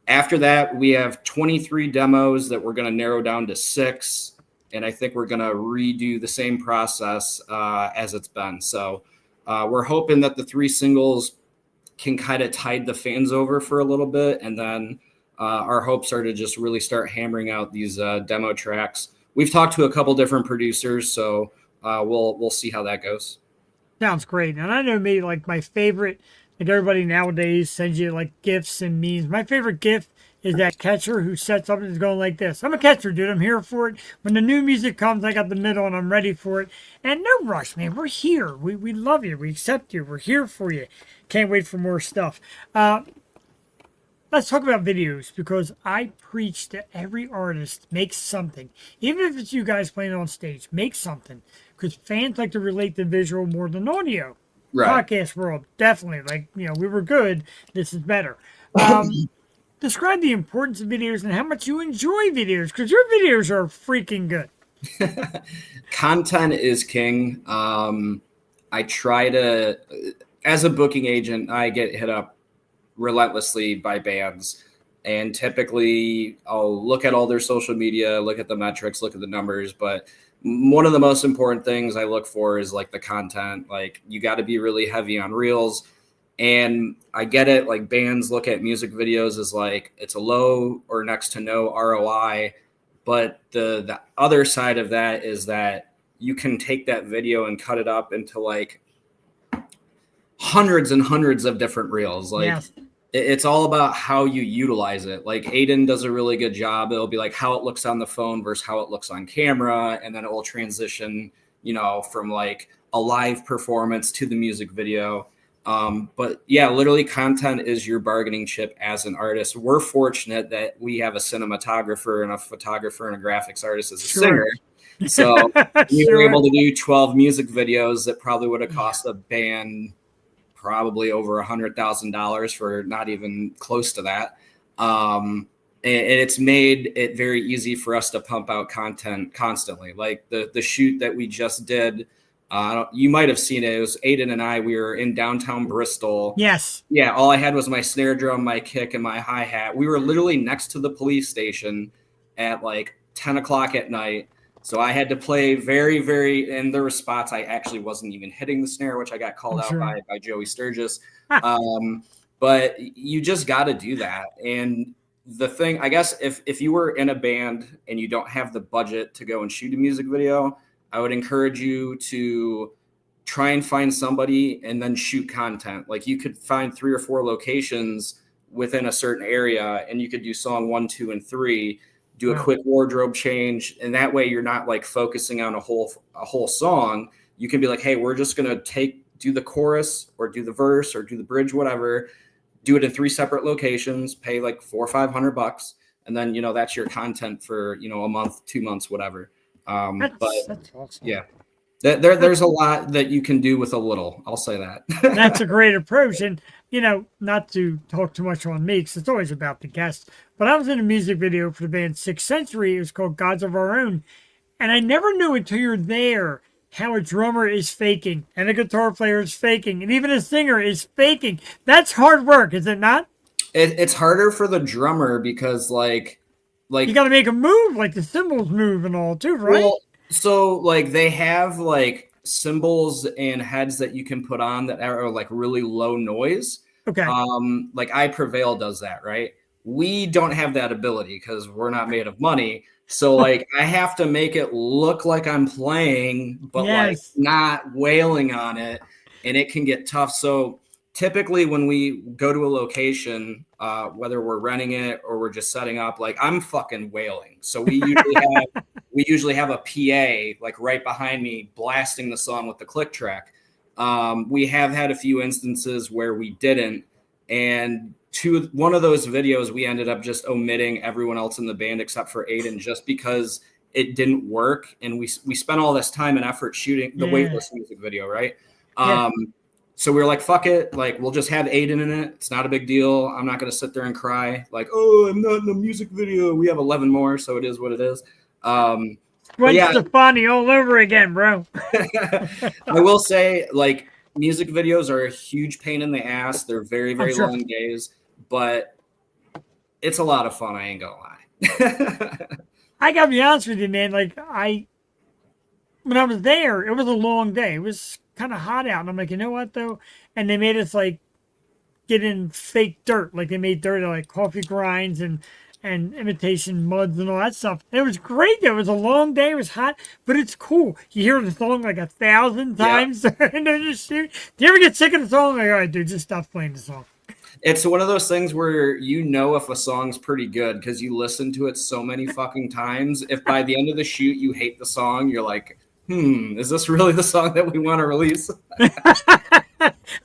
After that, we have 23 demos that we're going to narrow down to 6. And I think we're going to redo the same process as it's been. So we're hoping that the 3 singles can kind of tide the fans over for a little bit. And then our hopes are to just really start hammering out these demo tracks. We've talked to a couple different producers, so we'll see how that goes. Sounds great. And I know me, like my favorite, like everybody nowadays sends you like gifts and memes. My favorite gift is that catcher who sets up and is going like this. I'm a catcher, dude. I'm here for it. When the new music comes, I got the middle and I'm ready for it. And no rush, man. We're here. We love you. We accept you. We're here for you. Can't wait for more stuff. Let's talk about videos, because I preach to every artist, make something. Even if it's you guys playing on stage, make something. Because fans like to relate to visual more than audio. Right. Podcast world, definitely. Like, we were good. This is better. Describe the importance of videos and how much you enjoy videos, because your videos are freaking good. Content is king. I try to, as a booking agent, I get hit up relentlessly by bands, and typically I'll look at all their social media, look at the metrics, look at the numbers, but one of the most important things I look for is like the content. Like you got to be really heavy on reels. And I get it, like bands look at music videos as like it's a low or next to no ROI, but the other side of that is that you can take that video and cut it up into like hundreds and hundreds of different reels. Like Yes. It's all about how you utilize it. Like Aiden does a really good job. It'll be like how it looks on the phone versus how it looks on camera. And then it will transition, from like a live performance to the music video. But yeah, literally content is your bargaining chip as an artist. We're fortunate that we have a cinematographer and a photographer and a graphics artist as a singer. So we were able to do 12 music videos that probably would have cost a band probably over $100,000 for not even close to that. And it's made it very easy for us to pump out content constantly. Like the shoot that we just did, you might have seen it. It was Aiden and I. We were in downtown Bristol. Yes. Yeah. All I had was my snare drum, my kick, and my hi-hat. We were literally next to the police station at like 10 o'clock at night. So I had to play very, very, and there were spots I actually wasn't even hitting the snare, which I got called out by Joey Sturgis. But you just got to do that. And the thing, I guess, if you were in a band and you don't have the budget to go and shoot a music video, I would encourage you to try and find somebody and then shoot content. Like you could find 3 or 4 locations within a certain area, and you could do song 1, 2, and 3, do a quick wardrobe change. And that way you're not like focusing on a whole song. You can be like, hey, we're just going to do the chorus or do the verse or do the bridge, whatever, do it in 3 separate locations, pay like $400 or $500. And then, that's your content for, a month, 2 months, whatever. That's awesome. Yeah, there's a lot that you can do with a little. I'll say that. That's a great approach. And, not to talk too much on me, because it's always about the guest, but I was in a music video for the band Sixth Century. It was called Gods of Our Own. And I never knew until you're there how a drummer is faking and a guitar player is faking and even a singer is faking. That's hard work, is it not? It's harder for the drummer because like you got to make a move, like the cymbals move and all too, right? Well, so like they have like cymbals and heads that you can put on that are like really low noise. Okay. Like I Prevail does that, right? We don't have that ability because we're not made of money. So like I have to make it look like I'm playing, but like not wailing on it, and it can get tough. So typically when we go to a location, whether we're renting it or we're just setting up, like I'm fucking wailing. So we usually have a PA like right behind me blasting the song with the click track. We have had a few instances where we didn't, and one of those videos we ended up just omitting everyone else in the band except for Aiden, just because it didn't work, and we spent all this time and effort shooting the Weightless music video, right? So we were like, fuck it, like we'll just have Aiden in it. It's not a big deal. I'm not gonna sit there and cry like, oh, I'm not in a music video. We have 11 more, so it is what it is. Stefani all over again, bro. I will say, like, music videos are a huge pain in the ass. They're very, very long days, but it's a lot of fun. I ain't gonna lie. I gotta be honest with you, man. Like when I was there, it was a long day. It was kind of hot out, and I'm like, you know what though? And they made us like get in fake dirt, like they made dirt like coffee grinds and imitation muds and all that stuff. And it was great. It was a long day. It was hot, but it's cool. You hear the song like 1,000 times and then just shoot. Do you ever get sick of the song? Like, all right, dude, just stop playing the song. It's one of those things where if a song's pretty good because you listen to it so many fucking times. If by the end of the shoot you hate the song, you're like, is this really the song that we want to release?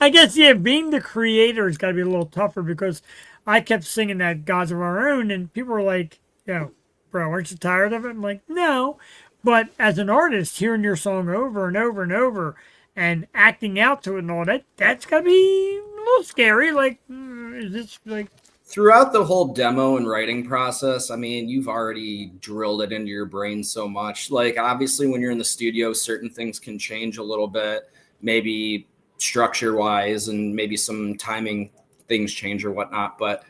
I guess, being the creator has got to be a little tougher because I kept singing that Gods of Our Own, and people were like, bro, aren't you tired of it? I'm like, no. But as an artist, hearing your song over and over and over and acting out to it and all that, that's got to be a little scary. Like, is this like... Throughout the whole demo and writing process, I mean, you've already drilled it into your brain so much. Like, obviously, when you're in the studio, certain things can change a little bit, maybe structure-wise, and maybe some timing things change or whatnot. But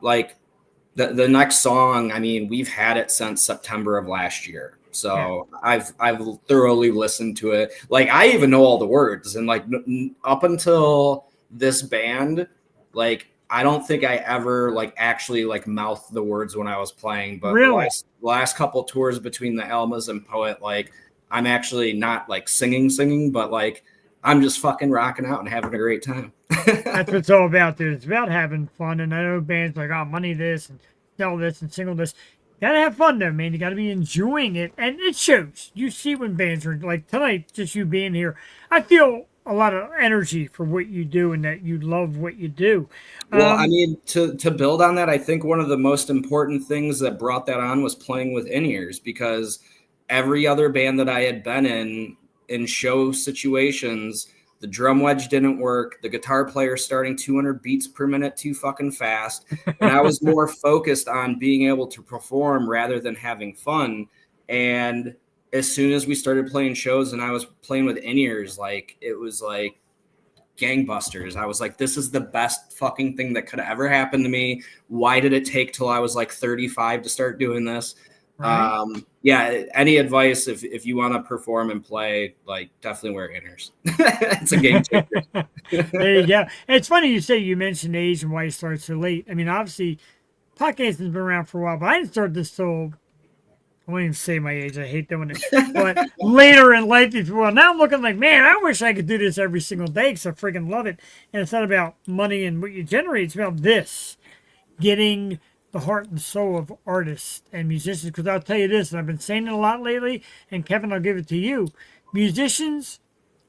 like the next song, I mean, we've had it since September of last year. So I've thoroughly listened to it. Like I even know all the words, and like up until this band, like I don't think I ever like actually like mouthed the words when I was playing. But really? the last couple tours between the Almas and Poet, like I'm actually not like singing, but like I'm just fucking rocking out and having a great time. That's what it's all about, dude. It's about having fun. And I know bands like, money this and sell this and single this. You gotta have fun though, man. You gotta be enjoying it. And it shows. You see when bands are like tonight, just you being here. I feel a lot of energy for what you do and that you love what you do. Well, I mean, to build on that, I think one of the most important things that brought that on was playing with in-ears, because every other band that I had been in show situations, the drum wedge didn't work. The guitar player starting 200 beats per minute too fucking fast. And I was more focused on being able to perform rather than having fun. And as soon as we started playing shows and I was playing with in-ears, like it was like gangbusters. I was like, this is the best fucking thing that could ever happen to me. Why did it take till I was like 35 to start doing this? Right. Yeah, any advice if you want to perform and play, like definitely wear inners. It's a game changer. There you go. It's funny you mentioned age and why you started so late. I mean, obviously, podcasting's been around for a while, but I didn't start this till I won't even say my age. I hate doing it. But later in life, if well, now I'm looking like, man, I wish I could do this every single day because I freaking love it. And it's not about money and what you generate. It's about this getting the heart and soul of artists and musicians. Because I'll tell you this, and I've been saying it a lot lately. And Kevin, I'll give it to you. Musicians,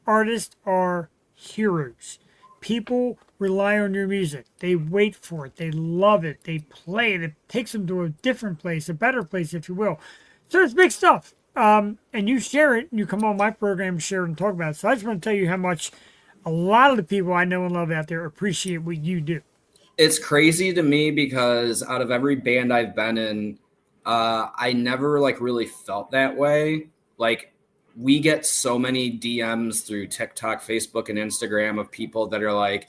artists are heroes. People rely on your music. They wait for it. They love it. They play it. It takes them to a different place, a better place, if you will. So it's big stuff. And you share it, and you come on my program, share it, and talk about it. So I just want to tell you how much a lot of the people I know and love out there appreciate what you do. It's crazy to me because out of every band I've been in, I never like really felt that way. Like we get so many DMs through TikTok, Facebook, and Instagram of people that are like,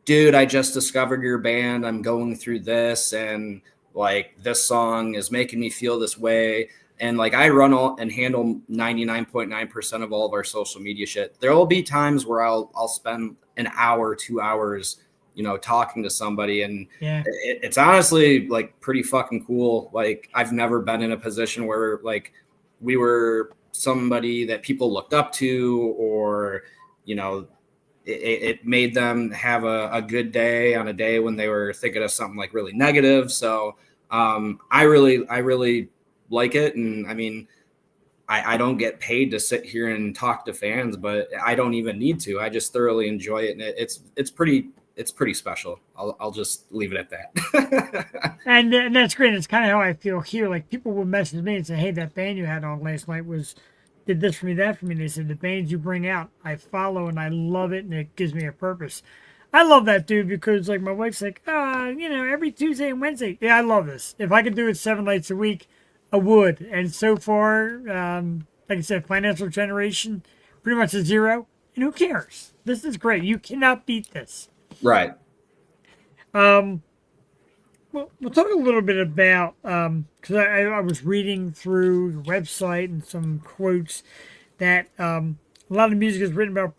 dude, I just discovered your band. I'm going through this and like this song is making me feel this way. And like I run all and handle 99.9% of all of our social media shit. There will be times where I'll spend an hour, 2 hours, talking to somebody, and Yeah. it's honestly like pretty fucking cool. Like I've never been in a position where like we were somebody that people looked up to, or it made them have a good day on a day when they were thinking of something like really negative. So I really like it. And I mean, I don't get paid to sit here and talk to fans, but I don't even need to. I just thoroughly enjoy it, and it's pretty special. I'll just leave it at that. And that's great. It's kind of how I feel here. Like people will message me and say, "Hey, that band you had on last night did this for me, that for me." And they said the bands you bring out, I follow and I love it, and it gives me a purpose. I love that, dude, because like my wife's like, every Tuesday and Wednesday. Yeah, I love this. If I could do it 7 nights a week, I would. And so far, like I said, financial generation, pretty much a zero. And who cares? This is great. You cannot beat this. Right. Well, we'll talk a little bit about because I was reading through your website and some quotes that a lot of music is written about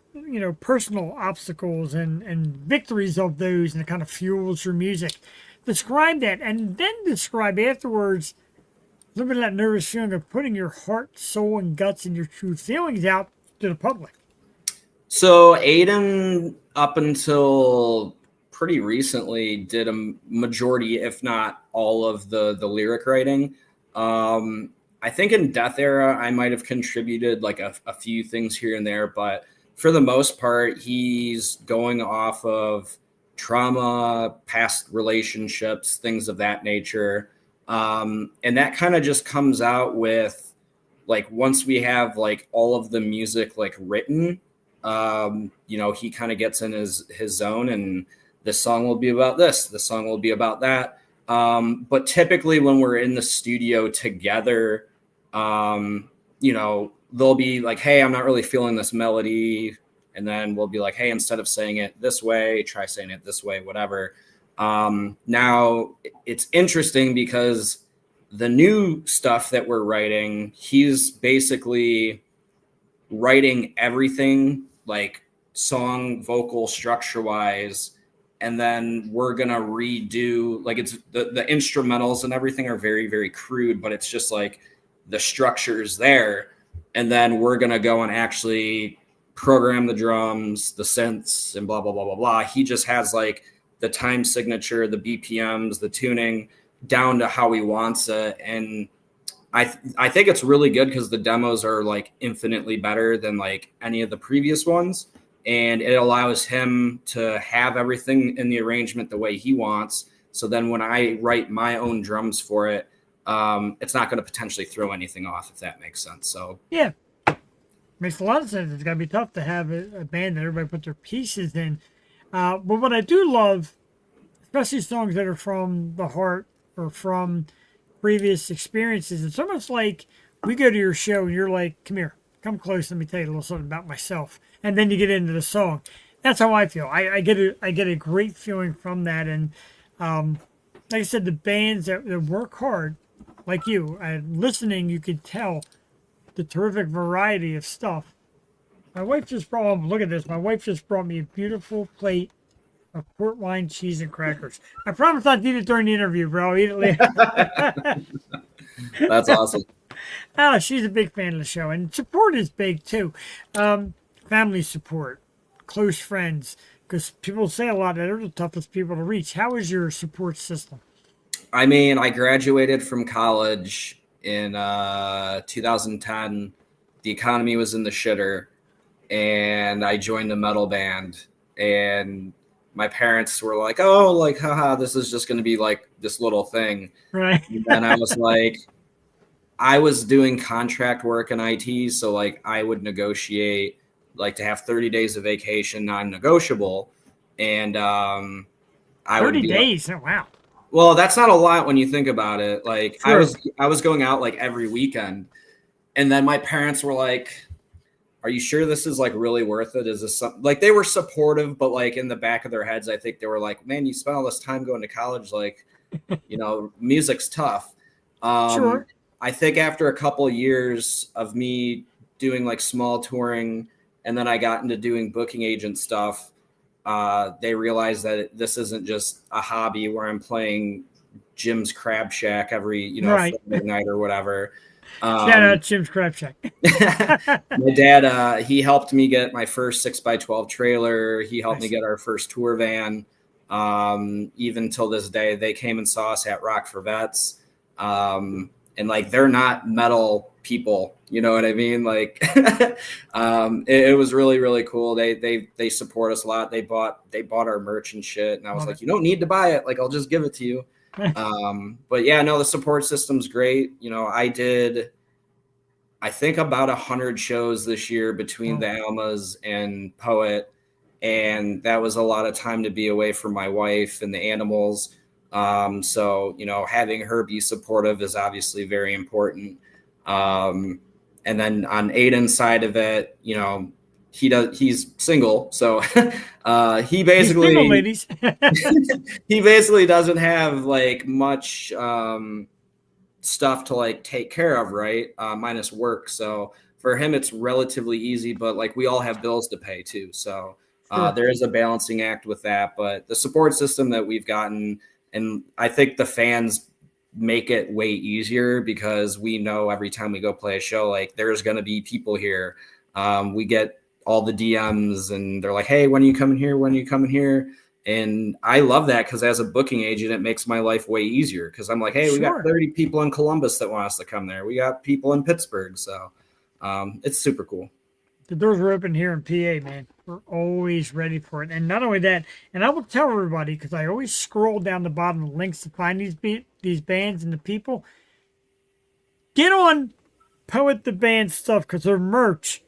personal obstacles and victories of those, and it kind of fuels your music. Describe that, and then describe afterwards a little bit of that nervous feeling of putting your heart, soul, and guts and your true feelings out to the public. So Aiden, up until pretty recently, did a majority, if not all, of the lyric writing. I think in Death Era, I might have contributed like a few things here and there, but for the most part, he's going off of trauma, past relationships, things of that nature. And that kind of just comes out with like once we have like all of the music like written, he kind of gets in his zone, and this song will be about this, the song will be about that. But typically when we're in the studio together, they'll be like, hey, I'm not really feeling this melody. And then we'll be like, hey, instead of saying it this way, try saying it this way, whatever. Now it's interesting because the new stuff that we're writing, he's basically writing everything like song, vocal, structure wise. And then we're going to redo, like it's the instrumentals and everything are very, very crude, but it's just like the structure's there. And then we're going to go and actually program the drums, the synths, and blah, blah, blah, blah, blah. He just has like the time signature, the BPMs, the tuning down to how he wants it. And I think it's really good because the demos are like infinitely better than like any of the previous ones. And it allows him to have everything in the arrangement the way he wants. So then when I write my own drums for it, it's not going to potentially throw anything off, if that makes sense. So yeah, makes a lot of sense. It's got to be tough to have a band that everybody put their pieces in. But what I do love, especially songs that are from the heart or from previous experiences, it's almost like we go to your show and you're like, come here, come close, let me tell you a little something about myself. And then you get into the song. That's how I feel. I get a great feeling from that. And like I said, the bands that work hard like you, listening, you could tell the terrific variety of stuff. My wife just brought, look at this. My wife just brought me a beautiful plate of port wine, cheese, and crackers. I promise not to eat it during the interview, bro. I'll eat it later. That's awesome. Oh, she's a big fan of the show, and support is big too. Family support, close friends, because people say a lot that they're the toughest people to reach. How is your support system? I mean, I graduated from college in 2010. The economy was in the shitter, and I joined a metal band. And my parents were like, "Oh, like, haha, this is just going to be like this little thing." Right. And then I was like, I was doing contract work in IT, so like I would negotiate like to have 30 days of vacation, non-negotiable, and I would 30 be days. Oh, wow. well, that's not a lot when you think about it. Like True. I was going out like every weekend, and then my parents were like, "Are you sure this is like really worth it? Is this something?" Like they were supportive, but like in the back of their heads, I think they were like, "Man, you spent all this time going to college, like, music's tough." Sure. I think after a couple of years of me doing like small touring, and then I got into doing booking agent stuff, they realized that this isn't just a hobby where I'm playing Jim's Crab Shack every, Right. Friday night or whatever. Shout out Jim's Crab Shack. My dad, he helped me get my first 6x12 trailer. He helped me Nice. get our first tour van. Even till this day, they came and saw us at Rock for Vets. And like, they're not metal people, you know what I mean? Like, it was really, really cool. They support us a lot. They bought our merch and shit. And I was Love like, it. you don't need to buy it. Like, I'll just give it to you. But yeah, no, the support system's great. I did, I think about 100 shows this year between the Almas and Poet. And that was a lot of time to be away from my wife and the animals. So, having her be supportive is obviously very important. And then on Aiden's side of it, he's single. So, he He's single, basically, ladies. he basically doesn't have like much, stuff to like take care of, right? Minus work. So for him, it's relatively easy, but like we all have bills to pay too. So, Sure. there is a balancing act with that, but the support system that we've gotten, and I think the fans make it way easier because we know every time we go play a show, like there's going to be people here. We get all the DMs and they're like, "Hey, when are you coming here? When are you coming here?" And I love that because as a booking agent, it makes my life way easier because I'm like, "Hey, we got Sure. 30 people in Columbus that want us to come there. We got people in Pittsburgh." So it's super cool. The doors are open here in PA, man. We're always ready for it. And not only that, and I will tell everybody because I always scroll down the bottom of the links to find these bands and the people. Get on Poet the Band stuff because their merch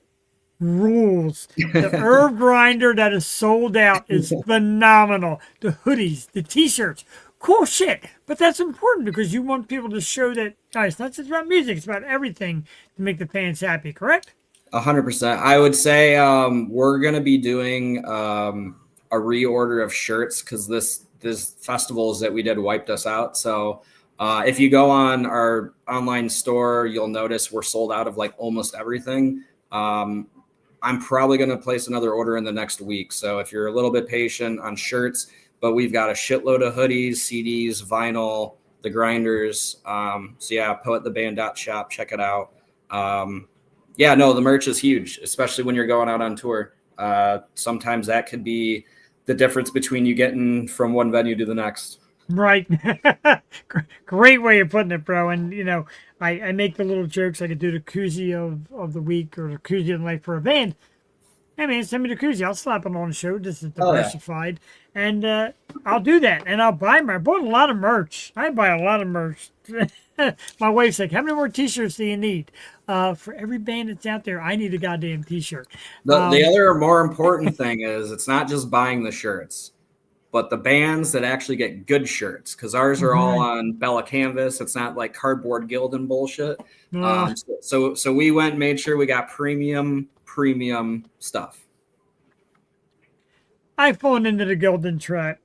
rules. The herb grinder that is sold out is phenomenal. The hoodies, the t-shirts, cool shit. But that's important because you want people to show that it's not just about music, it's about everything to make the fans happy, correct? 100%. I would say we're gonna be doing a reorder of shirts because this festivals that we did wiped us out. So if you go on our online store, you'll notice we're sold out of like almost everything. I'm probably gonna place another order in the next week. So if you're a little bit patient on shirts, but we've got a shitload of hoodies, CDs, vinyl, the grinders. So yeah, poettheband.shop, check it out. Yeah, no, the merch is huge, especially when you're going out on tour. Sometimes that could be the difference between you getting from one venue to the next. Right. Great way of putting it, bro. And, I make the little jokes. I could do the koozie of the week or the koozie of the night for a band. Hey, man, send me the koozie. I'll slap it on the show. This is Oh, yeah. diversified. And I'll do that. And I'll buy I bought a lot of merch. I buy a lot of merch. My wife's like, how many more t-shirts do you need? For every band that's out there, I need a goddamn t-shirt. The other more important thing is it's not just buying the shirts, but the bands that actually get good shirts, because ours are all on Bella Canvas. It's not like cardboard Gildan bullshit. So we went and made sure we got premium stuff. I've fallen into the Gildan trap.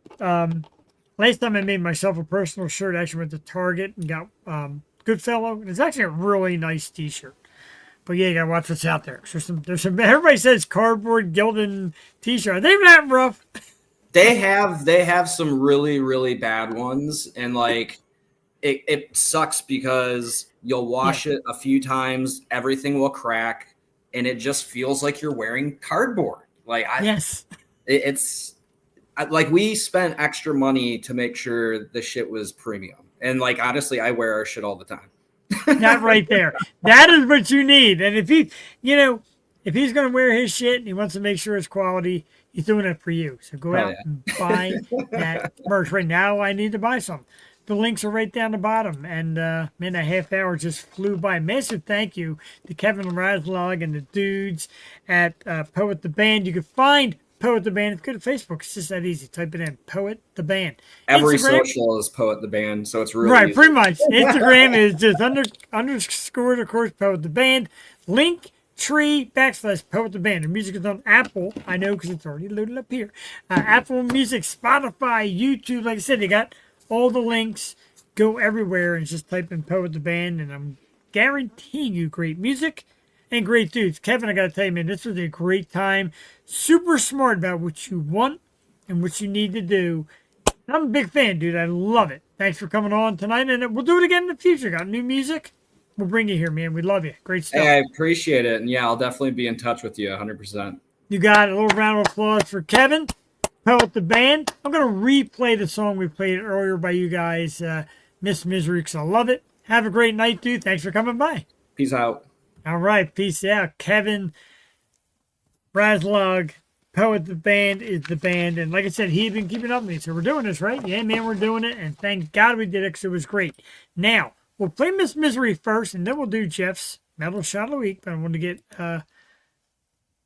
Last time I made myself a personal shirt, I actually went to Target and got Goodfellow. And it's actually a really nice T-shirt. But yeah, you gotta watch what's out there. There's some. Everybody says cardboard Gildan T-shirt. Are they even that rough? They have some really, really bad ones, and like it sucks because you'll wash it a few times, everything will crack, and it just feels like you're wearing cardboard. Like it's like we spent extra money to make sure the shit was premium, and like honestly, I wear our shit all the time. That right there. That is what you need. And if he, if he's going to wear his shit and he wants to make sure it's quality, he's doing it for you. So go out and buy that merch. Right now, I need to buy some. The links are right down the bottom. And, man, a half hour just flew by. Massive thank you to Kevin Raslog and the dudes at Poet the Band. You can find Poet the Band. It's good at Facebook. It's just that easy. Type it in. Poet the Band. Every Instagram, social is Poet the Band, so it's really right. easy. Pretty much. Instagram is just underscored, of course, Poet the Band. Link tree / Poet the Band. The music is on Apple. I know because it's already loaded up here. Apple Music, Spotify, YouTube. Like I said, they got all the links. Go everywhere and just type in Poet the Band, and I'm guaranteeing you great music and great dudes. Kevin, I got to tell you, man, this was a great time. Super smart about what you want and what you need to do. I'm a big fan, dude. I love it. Thanks for coming on tonight, and we'll do it again in the future. Got new music? We'll bring you here, man. We love you. Great stuff. Hey, I appreciate it. And yeah, I'll definitely be in touch with you 100%. You got a little round of applause for Kevin, Poet the Band. I'm going to replay the song we played earlier by you guys, Miss Misery, because I love it. Have a great night, dude. Thanks for coming by. Peace out. All right. Peace out. Kevin Raslog, Poet the Band is the band. And like I said, he'd been keeping up with me. So we're doing this, right? Yeah, man, we're doing it. And thank God we did it because it was great. Now, we'll play Miss Misery first, and then we'll do Jeff's Metal Shot of the Week. But I want to get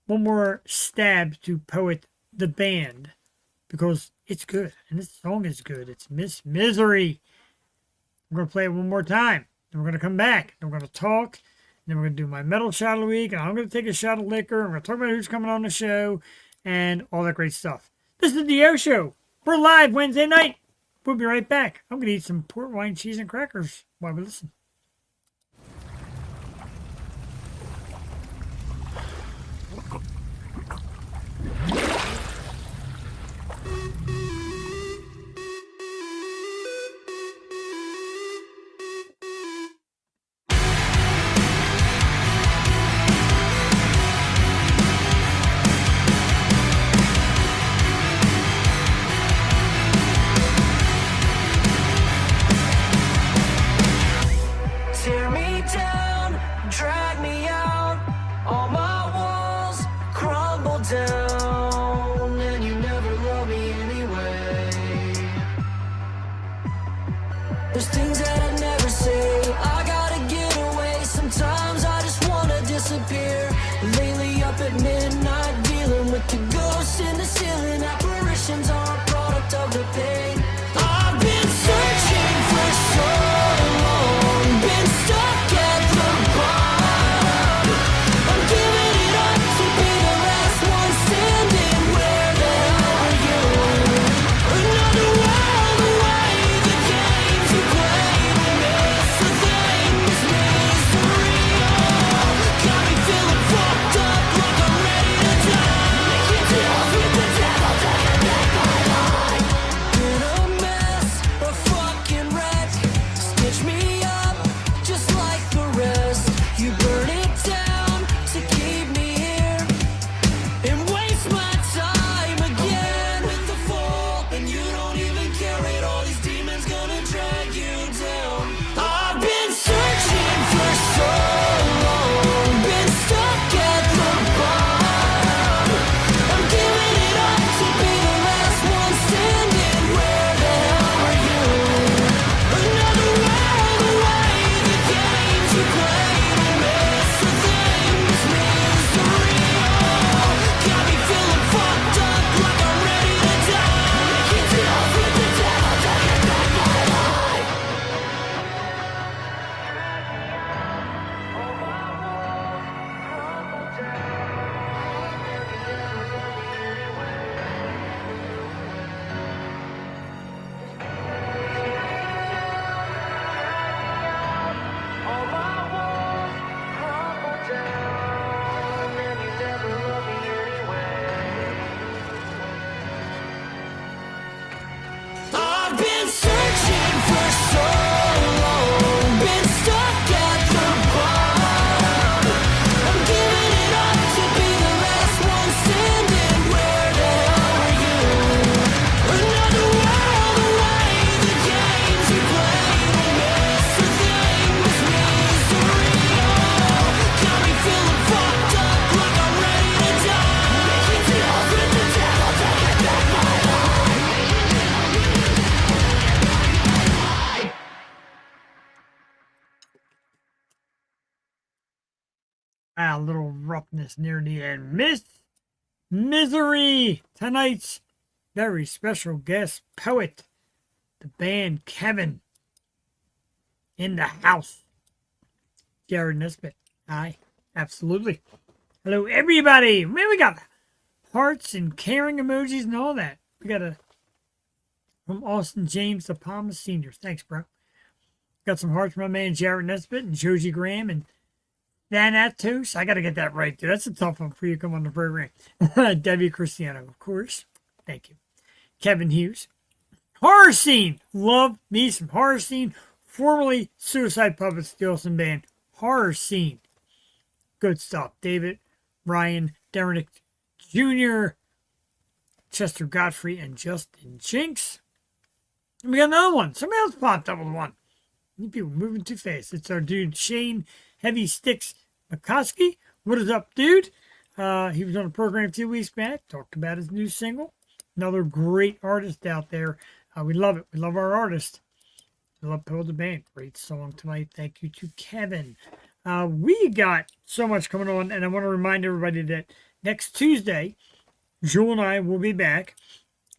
one more stab to Poet the Band because it's good. And this song is good. It's Miss Misery. I'm going to play it one more time. Then we're going to come back. And we're going to talk. Then we're going to do my Metal Shot of the Week. And I'm going to take a shot of liquor. And we're going to talk about who's coming on the show and all that great stuff. This is the O Show. We're live Wednesday night. We'll be right back. I'm going to eat some port wine, cheese, and crackers while we listen. Tear me down, drag me out. All my walls crumble down, and you never love me anyway. There's things that I never say. I gotta get away. Sometimes I just wanna disappear. Lately up at midnight, dealing with the ghosts in the ceiling. Apparitions are a product of the pain. I've been searching for so long, been stuck at the bottom. I'm giving it up to be the last one standing. Where the hell are you? Another world away, the games you play A little roughness near the end. Misery, tonight's very special guest poet, the band Kevin, in the house. Jared Nesbitt. Hi, absolutely. Hello, everybody. Man, we got hearts and caring emojis and all that. We got from Austin James the Palmer Senior. Thanks, bro. Got some hearts from my man Jared Nesbitt and Josie Graham and Thanatos. I got to get that right, dude. That's a tough one for you to come on the program. Debbie Cristiano, of course. Thank you. Kevin Hughes. Horror Scene. Love me some Horror Scene. Formerly Suicide Puppets, the Olsen Band. Horror Scene. Good stuff. David, Ryan, Derek Jr., Chester Godfrey, and Justin Jinx. And we got another one. Somebody else popped up with one. You people moving too fast. It's our dude Shane Heavy Sticks McCoskey. What is up, dude? He was on a program a few weeks back. Talked about his new single. Another great artist out there. We love it. We love our artist. We love Pill the Band. Great song tonight. Thank you to Kevin. We got so much coming on, and I want to remind everybody that next Tuesday, Jewel and I will be back.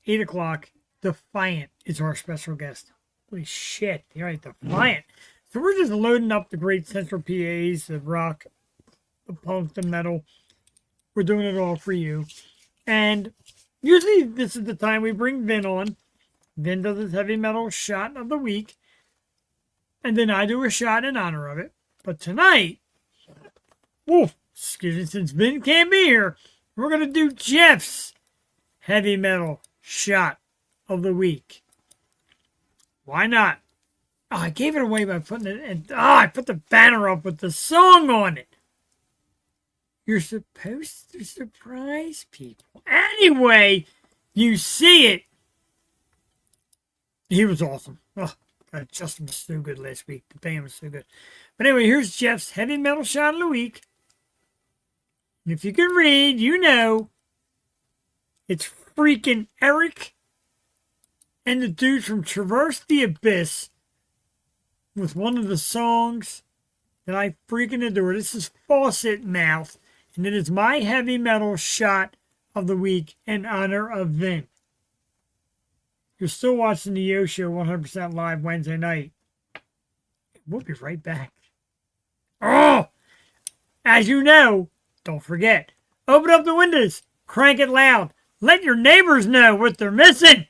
8 o'clock. Defiant is our special guest. Holy shit. All right, Defiant. So we're just loading up the great Central PAs, the rock, the punk, the metal. We're doing it all for you. And usually this is the time we bring Vin on. Vin does his heavy metal shot of the week. And then I do a shot in honor of it. But tonight, excuse me, since Vin can't be here, we're going to do Jeff's heavy metal shot of the week. Why not? Oh, I gave it away by putting it in. I put the banner up with the song on it. You're supposed to surprise people. Anyway, you see it. He was awesome. Oh, Justin was so good last week. The band was so good. But anyway, here's Jeff's heavy metal shot of the week. And if you can read, you know it's freaking Eric and the dude from Traverse the Abyss with one of the songs that I freaking adore. This is Faucet Mouth, and it is my heavy metal shot of the week in honor of Vin. You're still watching the Yo Show 100% live Wednesday night. We'll be right back. Oh! As you know, don't forget, open up the windows, crank it loud, let your neighbors know what they're missing.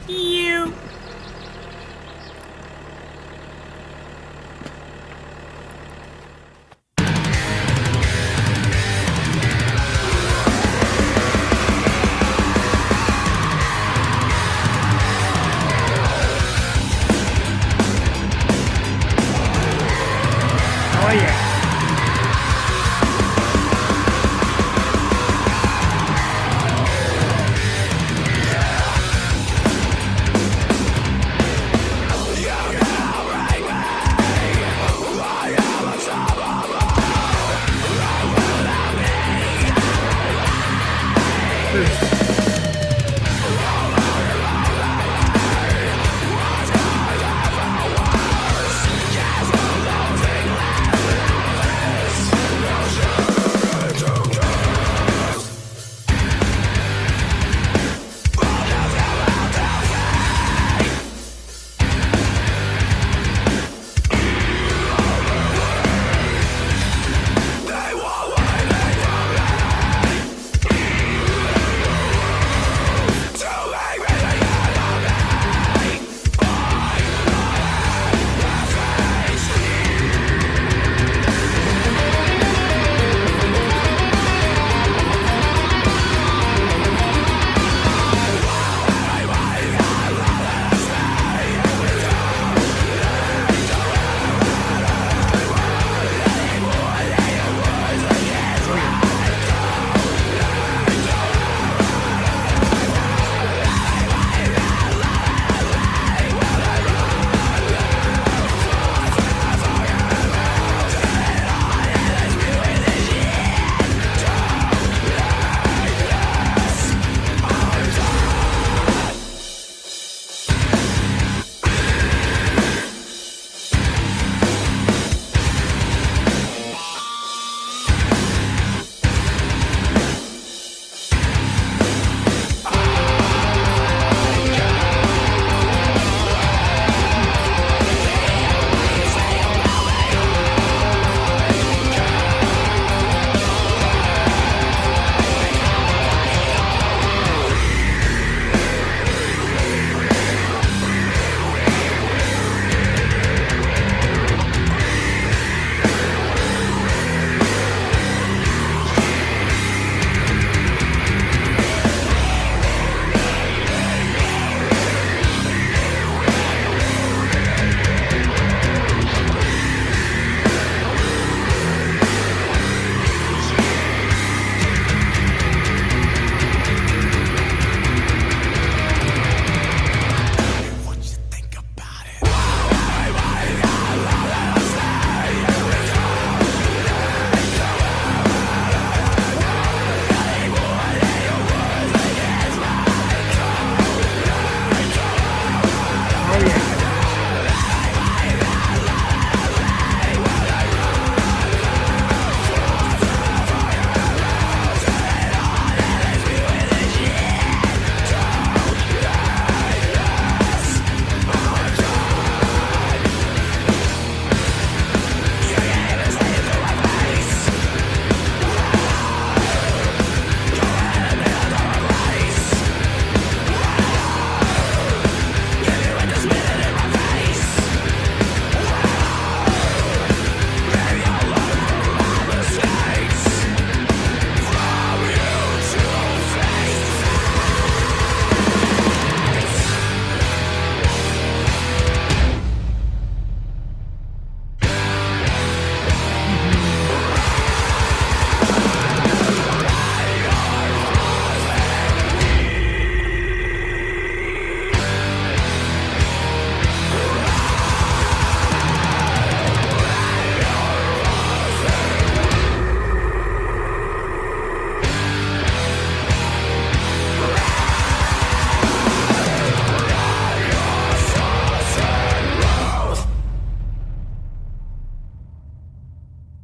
You. Oh yeah.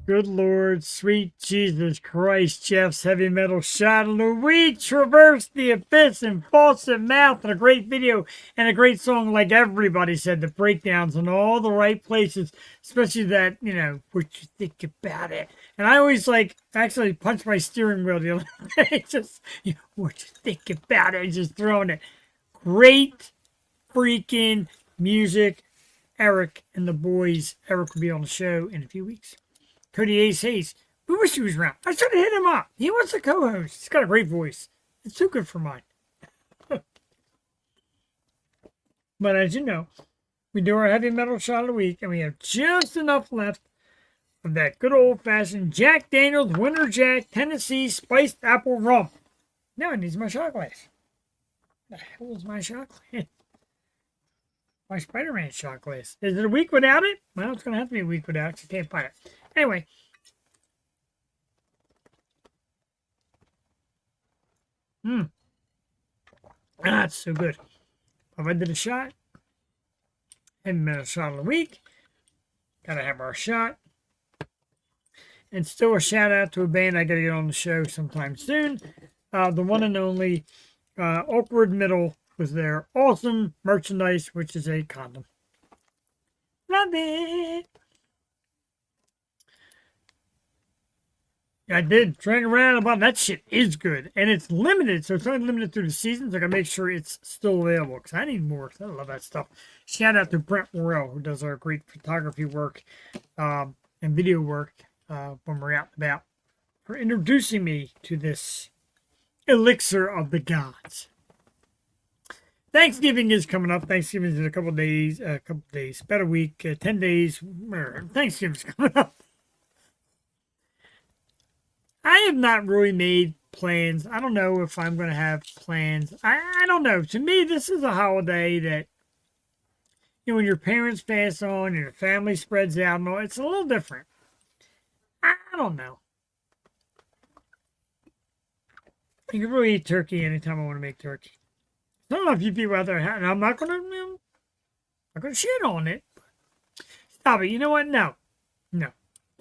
Good Lord, sweet Jesus Christ, Jeff's heavy metal shot of the week. Traverse the abyss and Faucet Mouth, and a great video and a great song, like everybody said. The breakdowns in all the right places, especially that, what you think about it. And I always actually punched my steering wheel the other day. Just, what you think about it, just throwing it. Great freaking music. Eric and the boys. Eric will be on the show in a few weeks. Cody Ace Hayes. We wish he was around. I should have hit him up. He wants a co-host. He's got a great voice. It's too good for mine. But as you know, we do our heavy metal shot of the week, and we have just enough left of that good old-fashioned Jack Daniels Winter Jack Tennessee Spiced Apple Rum. Now I need my shot glass. The hell is my shot glass? My Spider-Man shot glass. Is it a week without it? Well, it's going to have to be a week without it. You can't find it. Anyway. That's so good. If I did a shot, haven't been a shot of the week. Gotta have our shot. And still a shout out to a band I gotta get on the show sometime soon. The one and only Awkward Middle with their awesome merchandise, which is a condom. Love it. I did drag around about that shit is good, and it's limited, so it's only limited through the season. So I gotta make sure it's still available because I need more. I love that stuff. Shout out to Brent Morrell, who does our great photography work and video work when we're out and about, for introducing me to this elixir of the gods. Thanksgiving is coming up. Thanksgiving is in a couple days, about a week, 10 days. Thanksgiving's coming up. I have not really made plans. I don't know if I'm going to have plans. I don't know. To me, this is a holiday that, when your parents pass on and your family spreads out and all, it's a little different. I don't know. You can really eat turkey anytime I want to make turkey. I don't know if you people out there have, and I'm not going to shit on it. Stop it. You know what? No.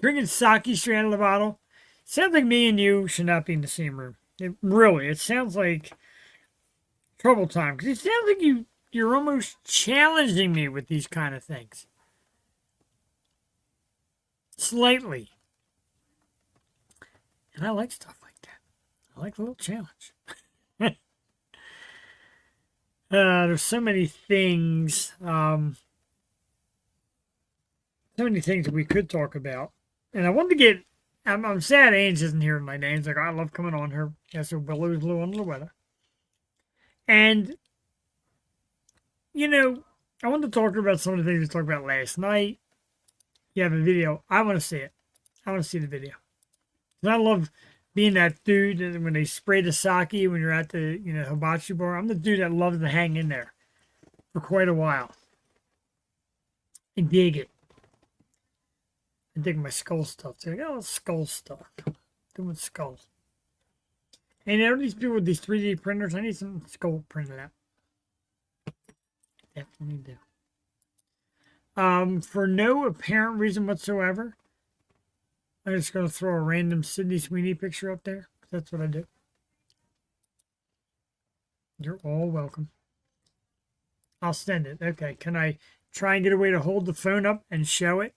Drinking sake straight out of the bottle. Sounds like me and you should not be in the same room. It sounds like trouble time. Because it sounds like you're almost challenging me with these kind of things. Slightly. And I like stuff like that. I like a little challenge. There's so many things. So many things that we could talk about. And I wanted to get... I'm sad Ange isn't here tonight. Ange's like, I love coming on her. Yeah, so Willow's a little under the weather. And, I wanted to talk to her about some of the things we talked about last night. You have a video. I want to see it. I want to see the video. And I love being that dude that when they spray the sake when you're at the, hibachi bar. I'm the dude that loves to hang in there for quite a while and dig it. I dig my skull stuff too. I got a little skull stuff. Doing skulls. And there are these people with these 3D printers. I need some skull printed out. Definitely do. For no apparent reason whatsoever, I'm just going to throw a random Sydney Sweeney picture up there. That's what I do. You're all welcome. I'll send it. Okay. Can I try and get a way to hold the phone up and show it?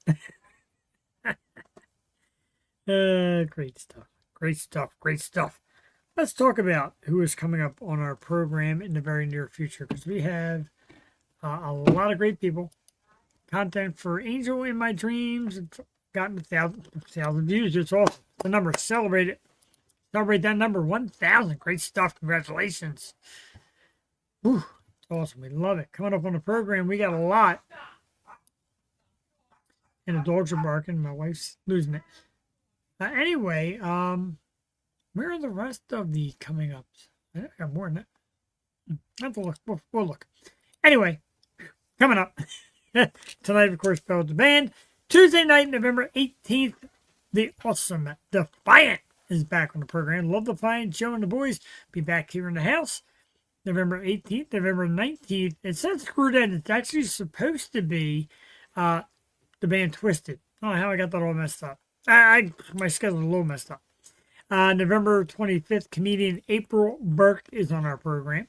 Great stuff. Let's talk about who is coming up on our program in the very near future, because we have a lot of great people. Content for Angel in My Dreams. It's gotten 1,000 views. It's awesome. The number. Celebrate it. Celebrate that number. 1,000. Great stuff. Congratulations. Whew. It's awesome. We love it. Coming up on the program, we got a lot. And the dogs are barking. My wife's losing it. Anyway, where are the rest of the coming ups? I think I got more than that. I have to look. We'll look. Anyway, coming up tonight, of course, Bell the Band. Tuesday night, November 18th, the awesome Defiant is back on the program. Love Defiant. Joe and the boys be back here in the house. November 18th, November 19th. It says Screwed. It's actually supposed to be the band Twisted. I don't know how I got that all messed up. My schedule's a little messed up. November 25th, comedian April Burke is on our program.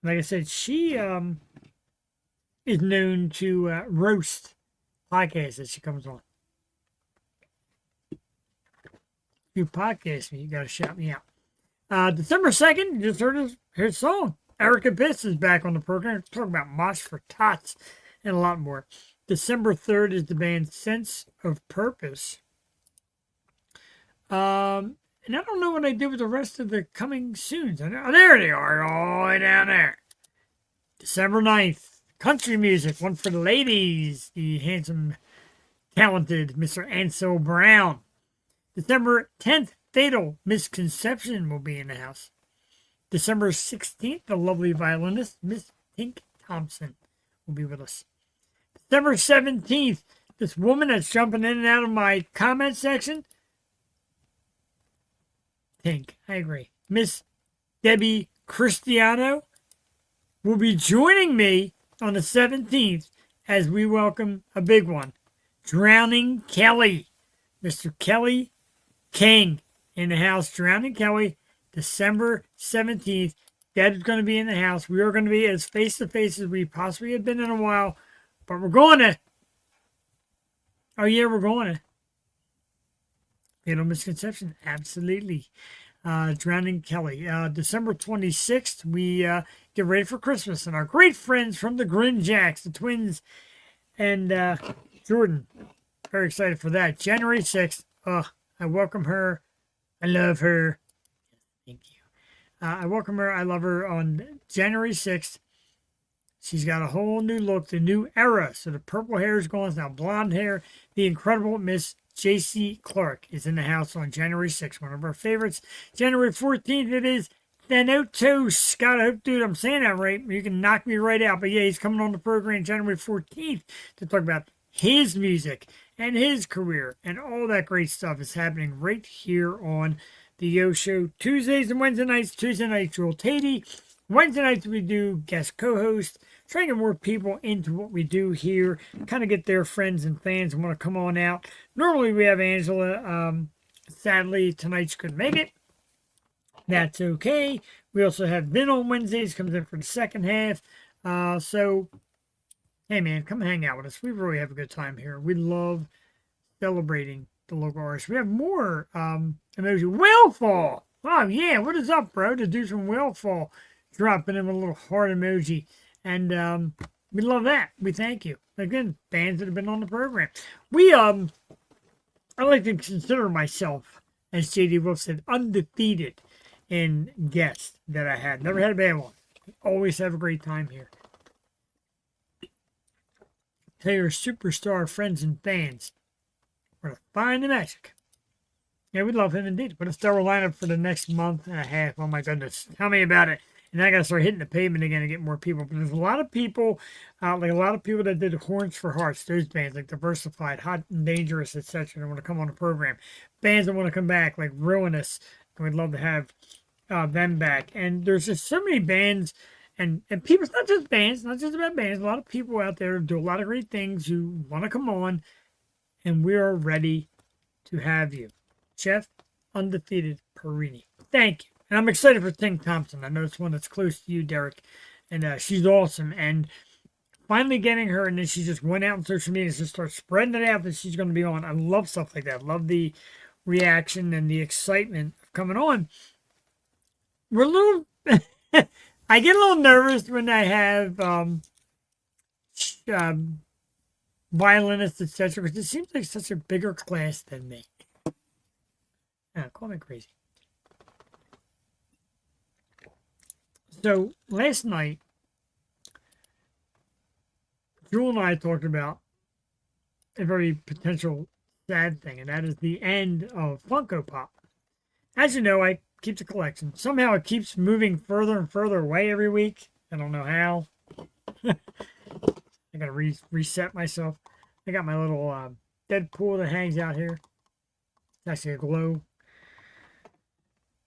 Like I said, she is known to roast podcasts that she comes on. If you podcast me, you got to shout me out. December 2nd, you just heard her song. Erica Biss is back on the program. Talking about Mosh for Tots and a lot more. December 3rd is the band Sense of Purpose. And I don't know what I did with the rest of the coming soons. Oh, there they are, all the way down there. December 9th, country music, one for the ladies, the handsome, talented Mr. Ansel Brown. December 10th, Fatal Misconception will be in the house. December 16th, the lovely violinist, Miss Tink Thompson, will be with us. December 17th, this woman that's jumping in and out of my comment section, Tink, I agree, Miss Debbie Cristiano, will be joining me on the 17th as we welcome a big one, Drowning Kelly. Mr. Kelly King in the house. Drowning Kelly, December 17th. Deb's going to be in the house. We are going to be as face-to-face as we possibly have been in a while. But we're going to. Oh, yeah, we're going to. Fatal Misconception. Absolutely. Drowning Kelly. December 26th, we get ready for Christmas. And our great friends from the Grin Jacks, the twins, and Jordan. Very excited for that. January 6th. I welcome her. I love her. Thank you. I welcome her. I love her on January 6th. She's got a whole new look, the new era. So the purple hair is gone. It's now blonde hair. The incredible Miss J.C. Clark is in the house on January 6th. One of our favorites. January 14th, it is Thanatos. Scott, I hope, dude, I'm saying that right. You can knock me right out. But yeah, he's coming on the program January 14th to talk about his music and his career. And all that great stuff is happening right here on the Yo Show. Tuesdays and Wednesday nights. Tuesday nights, Joel Tatey. Wednesday nights, we do guest co-host. Trying to get more people into what we do here. Kind of get their friends and fans and want to come on out. Normally, we have Angela. Sadly, tonight she couldn't make it. That's okay. We also have Ben on Wednesdays. Comes in for the second half. So, hey, man, come hang out with us. We really have a good time here. We love celebrating the local artists. We have more emoji. Willfall. Oh, yeah. What is up, bro? To do some Willfall. Dropping in a little heart emoji. And we love that. We thank you. Again, fans that have been on the program. I like to consider myself, as J.D. Wolf said, undefeated in guests that I had. Never had a bad one. Always have a great time here. Tell your superstar friends and fans where to find the magic. Yeah, we love him indeed. What a stellar lineup for the next month and a half. Oh, my goodness. Tell me about it. And I got to start hitting the pavement again to get more people. But there's a lot of people, like a lot of people that did Horns for Hearts, those bands like Diversified, Hot and Dangerous, etc. that want to come on the program. Bands that want to come back, like Ruinous. And we'd love to have them back. And there's just so many bands and people, it's not just bands, not just about bands. A lot of people out there do a lot of great things who want to come on. And we are ready to have you. Chef Undefeated Perini. Thank you. And I'm excited for Tink Thompson. I know it's one that's close to you, Derek. And she's awesome. And finally getting her, and then she just went out on social media and just started spreading it out that she's going to be on. I love stuff like that. I love the reaction and the excitement of coming on. We're a little... I get a little nervous when I have violinists, etc. because it seems like such a bigger class than me. Call me crazy. So last night, Jewel and I talked about a very potential sad thing, and that is the end of Funko Pop. As you know, I keep the collection. Somehow it keeps moving further and further away every week. I don't know how. I gotta reset myself. I got my little Deadpool that hangs out here. It's actually a glow.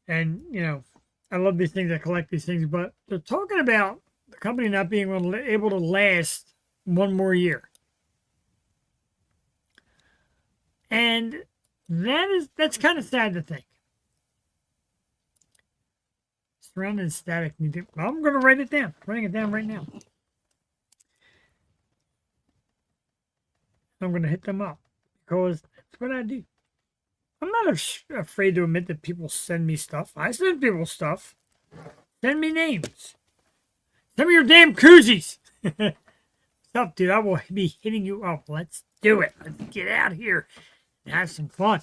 And, you know, I love these things. I collect these things. But they're talking about the company not being able to last one more year. And That's kind of sad to think. Surrounded static. I'm going to write it down. Writing it down right now. I'm going to hit them up because that's what I do. I'm not afraid to admit that people send me stuff. I send people stuff. Send me names. Send me your damn koozies. Stuff, dude. I will be hitting you up. Let's do it. Let's get out here and have some fun.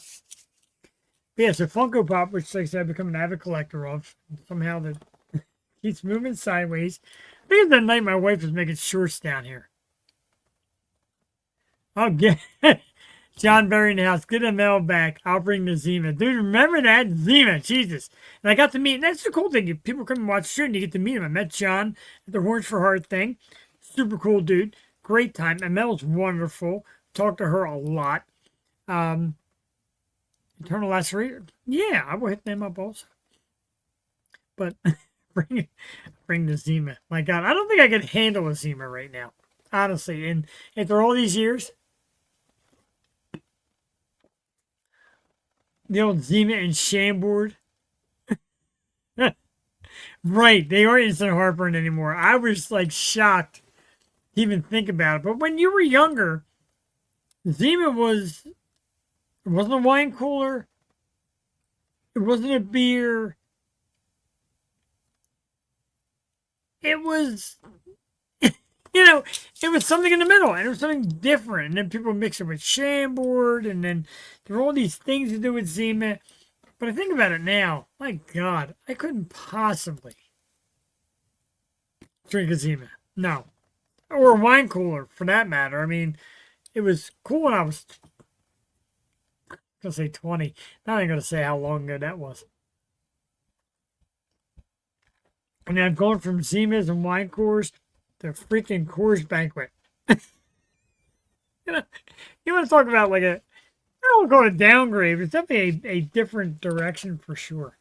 But yeah, so Funko Pop, which like I said, I've become an avid collector of. Somehow that keeps moving sideways. I think the night my wife was making shorts down here. I'll get John Berry in the house. Get a mail back. I'll bring the Zima. Dude, remember that? Zima. Jesus. And I got to meet, and that's the cool thing. People come and watch the show and you get to meet him. I met John at the Horns for Heart thing. Super cool dude. Great time. And Mel's wonderful. Talked to her a lot. Eternal Lacerator. Yeah, I will hit them up also. But bring the Zima. My God, I don't think I can handle a Zima right now. Honestly. And after all these years, the old Zima and Shamboard. Right, they aren't instant heartburn anymore. I was like shocked to even think about it. But when you were younger, Zima it wasn't a wine cooler. It wasn't a beer. It was, it was something in the middle, and it was something different. And then people mix it with Shamboard, and then there were all these things to do with Zima. But I think about it now, my God, I couldn't possibly drink a Zima. No. Or a wine cooler, for that matter. I mean, it was cool when I was, I'm going to say 20. Now I'm going to say how long ago that was. And I'm going from Zimas and wine coolers to freaking Coors Banquet. You want to talk about like I don't call it a downgrade, but it's definitely a different direction for sure.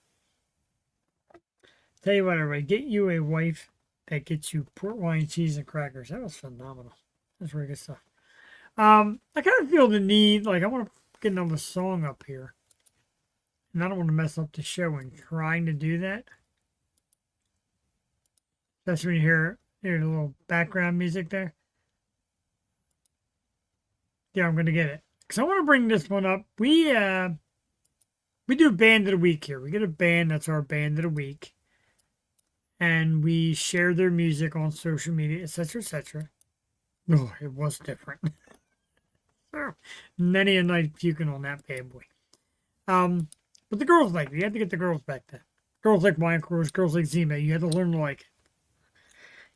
Tell you what, everybody, get you a wife that gets you port wine, cheese, and crackers. That was phenomenal. That's really good stuff. I kind of feel the need, like I want to get another song up here. And I don't want to mess up the show in trying to do that. That's when you hear the little background music there. Yeah, I'm going to get it. Because I want to bring this one up. We do Band of the Week here. We get a band that's our Band of the Week. And we share their music on social media, etc., etc. Oh, it was different. Many a night puking on that bad boy. But the girls like it. You had to get the girls back then. Girls like wine coolers, girls like Zima. You had to learn to like it.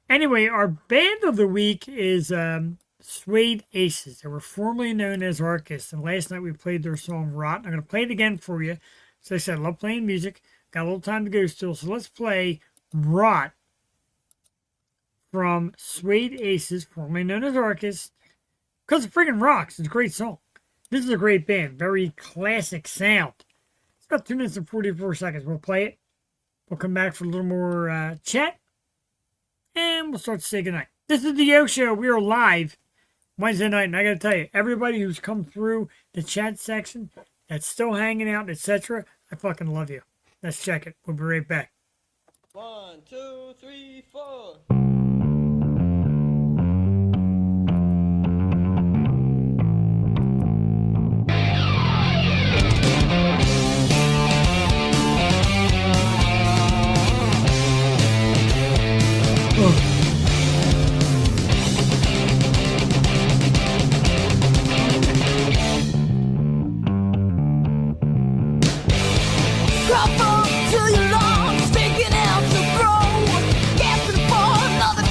Anyway, our Band of the Week is Suede Aces. They were formerly known as Arcus, and last night we played their song Rot. I'm going to play it again for you. So I said, I love playing music. Got a little time to go still, so let's play Rot from Suede Aces, formerly known as Arcus, because it freaking rocks. It's a great song. This is a great band. Very classic sound. It's about 2 minutes and 44 seconds. We'll play it. We'll come back for a little more chat, and we'll start to say goodnight. This is the Yo Show. We are live Wednesday night, and I got to tell you, everybody who's come through the chat section that's still hanging out, etc., I fucking love you. Let's check it. We'll be right back. 1, 2, 3, 4. Crop up to your lungs, taking out the throw. Gasping for another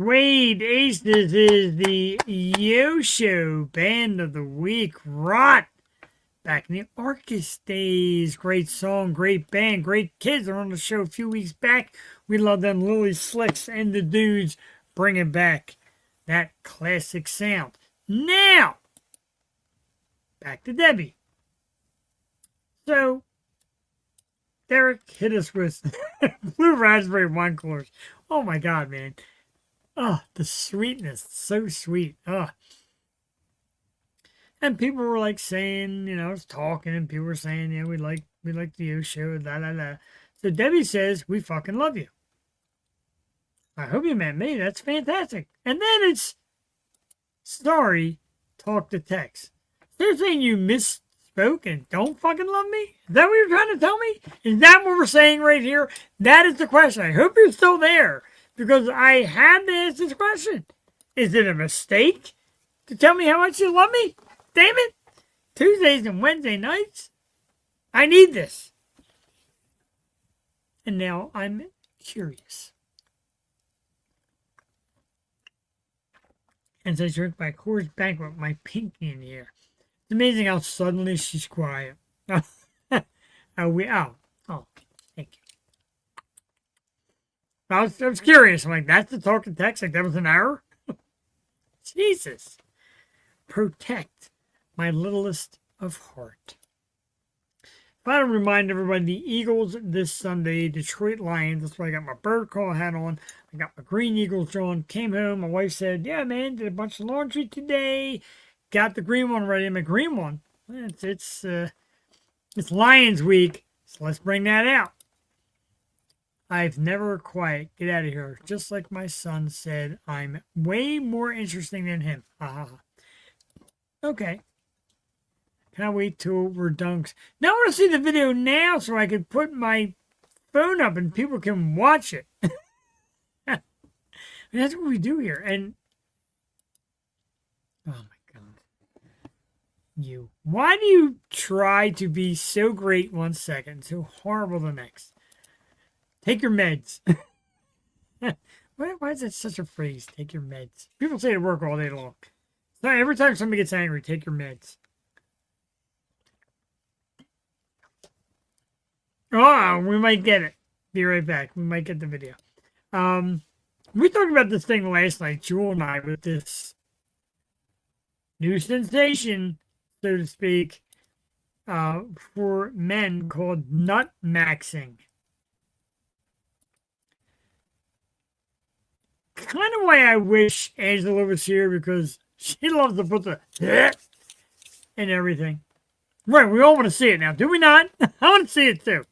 Suede Aces is the Yosho Band of the Week. Rot! Back in the Arcus days. Great song, great band, great kids. They're on the show a few weeks back. We love them Lily Slicks and the dudes bringing back that classic sound. Now, back to Debbie. So, Derek hit us with blue raspberry wine coolers. Oh my God, man. Oh, the sweetness. So sweet. Oh. And people were like saying, I was talking and people were saying, yeah, we like the O show, la la la. So Debbie says, we fucking love you. I hope you meant me. That's fantastic. And then it's sorry, talk to text. They're saying you misspoke and don't fucking love me? Is that what you're trying to tell me? Is that what we're saying right here? That is the question. I hope you're still there because I had to ask this question. Is it a mistake to tell me how much you love me? Damn it. Tuesdays and Wednesday nights. I need this. And now I'm curious. As I drink my Coors Banquet with my pinky in the air. It's amazing how suddenly she's quiet. Oh, thank you. I was curious. I'm like, that's the talk to text? Like, that was an error? Jesus. Protect my littlest of heart. If I don't remind everybody, the Eagles this Sunday, Detroit Lions. That's why I got my bird call hat on. I got my green Eagles on. Came home. My wife said, yeah, man, did a bunch of laundry today. Got the green one ready. My green one. It's Lions week, so let's bring that out. I've never quite, get out of here. Just like my son said, I'm way more interesting than him. Ha ha ha. Okay. Can't wait till we're done. Now I want to see the video now so I can put my phone up and people can watch it. That's what we do here. And oh my God. You. Why do you try to be so great one second, so horrible the next? Take your meds. Why is that such a phrase? Take your meds. People say it at work all day long. So every time somebody gets angry, take your meds. Oh, we might get it. Be right back. We might get the video. We talked about this thing last night, Jewel and I, with this new sensation, so to speak, for men called nut maxing. Kind of why I wish Angela was here because she loves to put the and everything. Right, we all want to see it now, do we not? I want to see it too.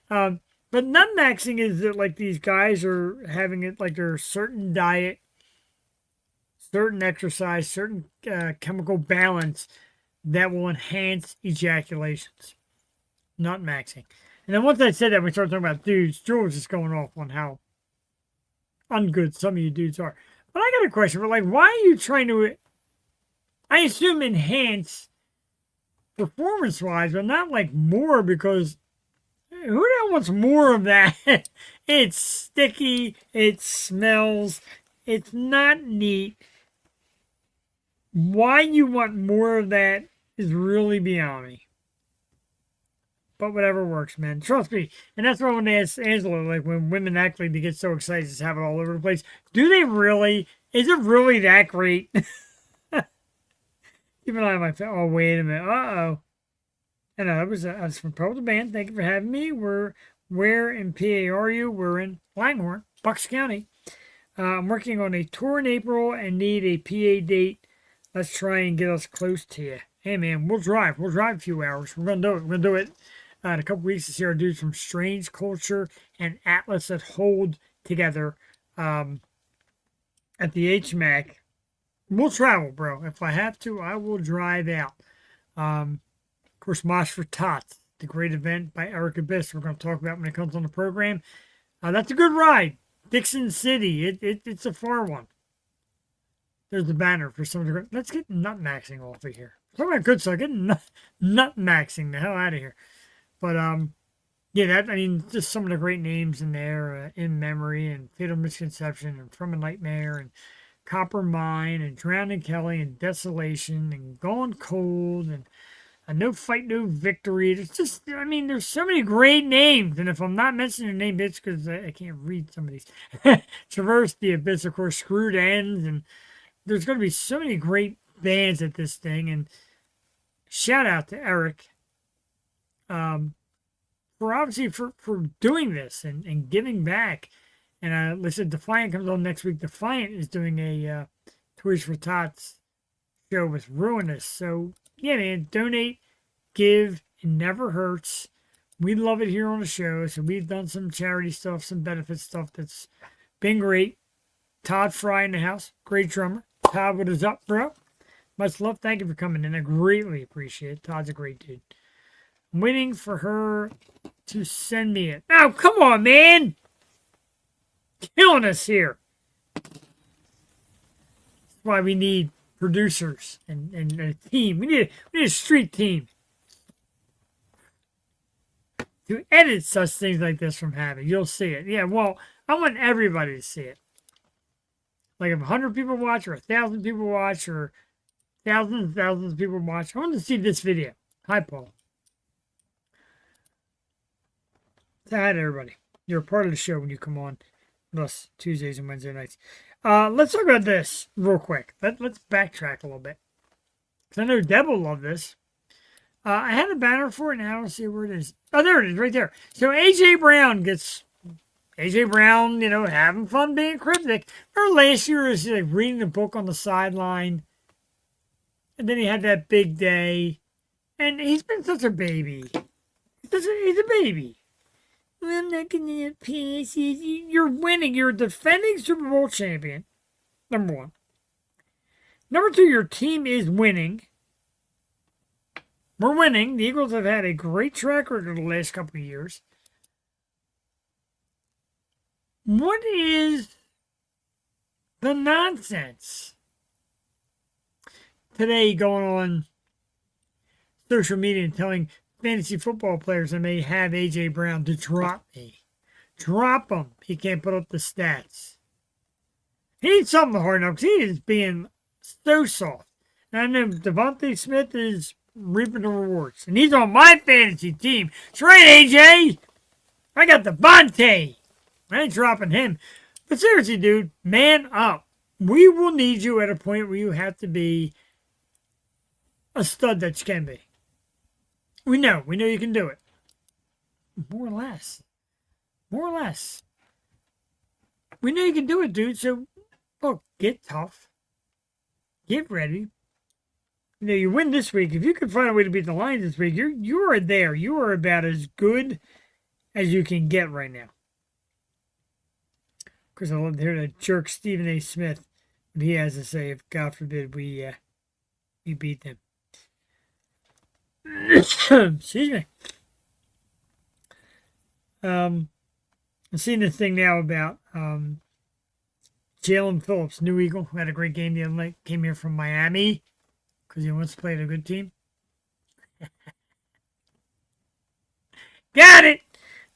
But nut maxing is that like these guys are having it like their certain diet, certain exercise, certain chemical balance that will enhance ejaculations. Nut maxing. And then once I said that, we started talking about dudes. Joe was just going off on how ungood some of you dudes are. But I got a question. But like, why are you trying to, I assume, enhance performance-wise, but not like more because who the hell wants more of that? It's sticky. It smells. It's not neat. Why you want more of that is really beyond me. But whatever works, man. Trust me. And that's why I want to ask Angela, like when women act like they get so excited to have it all over the place. Do they really? Is it really that great? Keep an eye on my phone. Oh, wait a minute. Uh-oh. And I was from Pearl the Band. Thank you for having me. Where in PA are you? We're in Langhorne, Bucks County. I'm working on a tour in April and need a PA date. Let's try and get us close to you. Hey, man, we'll drive. We'll drive a few hours. We're going to do it. We're going to do it in a couple weeks to see our dudes from Strange Culture and Atlas that hold together at the HMAC. We'll travel, bro. If I have to, I will drive out. Of course, Mosh for Tots, the great event by Eric Abyss we're going to talk about when it comes on the program. That's a good ride. Dixon City, it's a far one. There's the banner for some of the... Let's get nut maxing off of here. Talking about good stuff. Get nut maxing the hell out of here. But Yeah, that I mean, just some of the great names in there, In Memory and Fatal Misconception and From a Nightmare and Copper Mine and Drowning Kelly and Desolation and Gone Cold and a No Fight, No Victory. It's just, I mean, there's so many great names. And if I'm not mentioning a name, it's because I can't read some of these. Traverse the Abyss, of course, Screwed Ends. And there's going to be so many great bands at this thing. And shout out to Eric for obviously for doing this and giving back. And listen, Defiant comes on next week. Defiant is doing a Toys for Tots show with Ruinous. So, yeah, man, donate, give, it never hurts. We love it here on the show. So we've done some charity stuff, some benefit stuff that's been great. Todd Fry in the house, great drummer. Todd, what is up, bro? Much love. Thank you for coming in. I greatly appreciate it. Todd's a great dude. I'm waiting for her to send me it. Oh, come on, man. Killing us here. That's why we need producers and a team. We need a street team to edit such things like this from happening. You'll see it. Yeah, well, I want everybody to see it. Like if 100 people watch or 1,000 people watch or thousands and thousands of people watch, I want to see this video. Hi, Paul. Say hi to everybody. You're a part of the show when you come on with us Tuesdays and Wednesday nights. Let's talk about this real quick. Let's backtrack a little bit. Because I know Deb will love this. I had a banner for it now. I don't see where it is. Oh, there it is, right there. So A.J. Brown, you know, having fun being cryptic. Remember last year, he was like reading the book on the sideline. And then he had that big day. And he's been such a baby. He's a baby. I'm not going to pass. You're winning. You're a defending Super Bowl champion. Number one. Number two, your team is winning. We're winning. The Eagles have had a great track record the last couple of years. What is the nonsense today going on social media and telling fantasy football players that may have A.J. Brown to drop me? Drop him. He can't put up the stats. He needs something to harden up because he is being so soft. And I know Devontae Smith is reaping the rewards. And he's on my fantasy team. That's right, A.J. I got Devontae. I ain't dropping him. But seriously, dude, man up. We will need you at a point where you have to be a stud that you can be. We know you can do it. More or less. We know you can do it, dude. So, look, get tough. Get ready. You know, you win this week. If you can find a way to beat the Lions this week, you are there. You are about as good as you can get right now. Because I love to hear that jerk Stephen A. Smith, what he has to say if, God forbid, we beat them. Excuse me. I'm seeing this thing now about Jalen Phillips, new Eagle, who had a great game the other night, came here from Miami because he wants to play at a good team. Got it!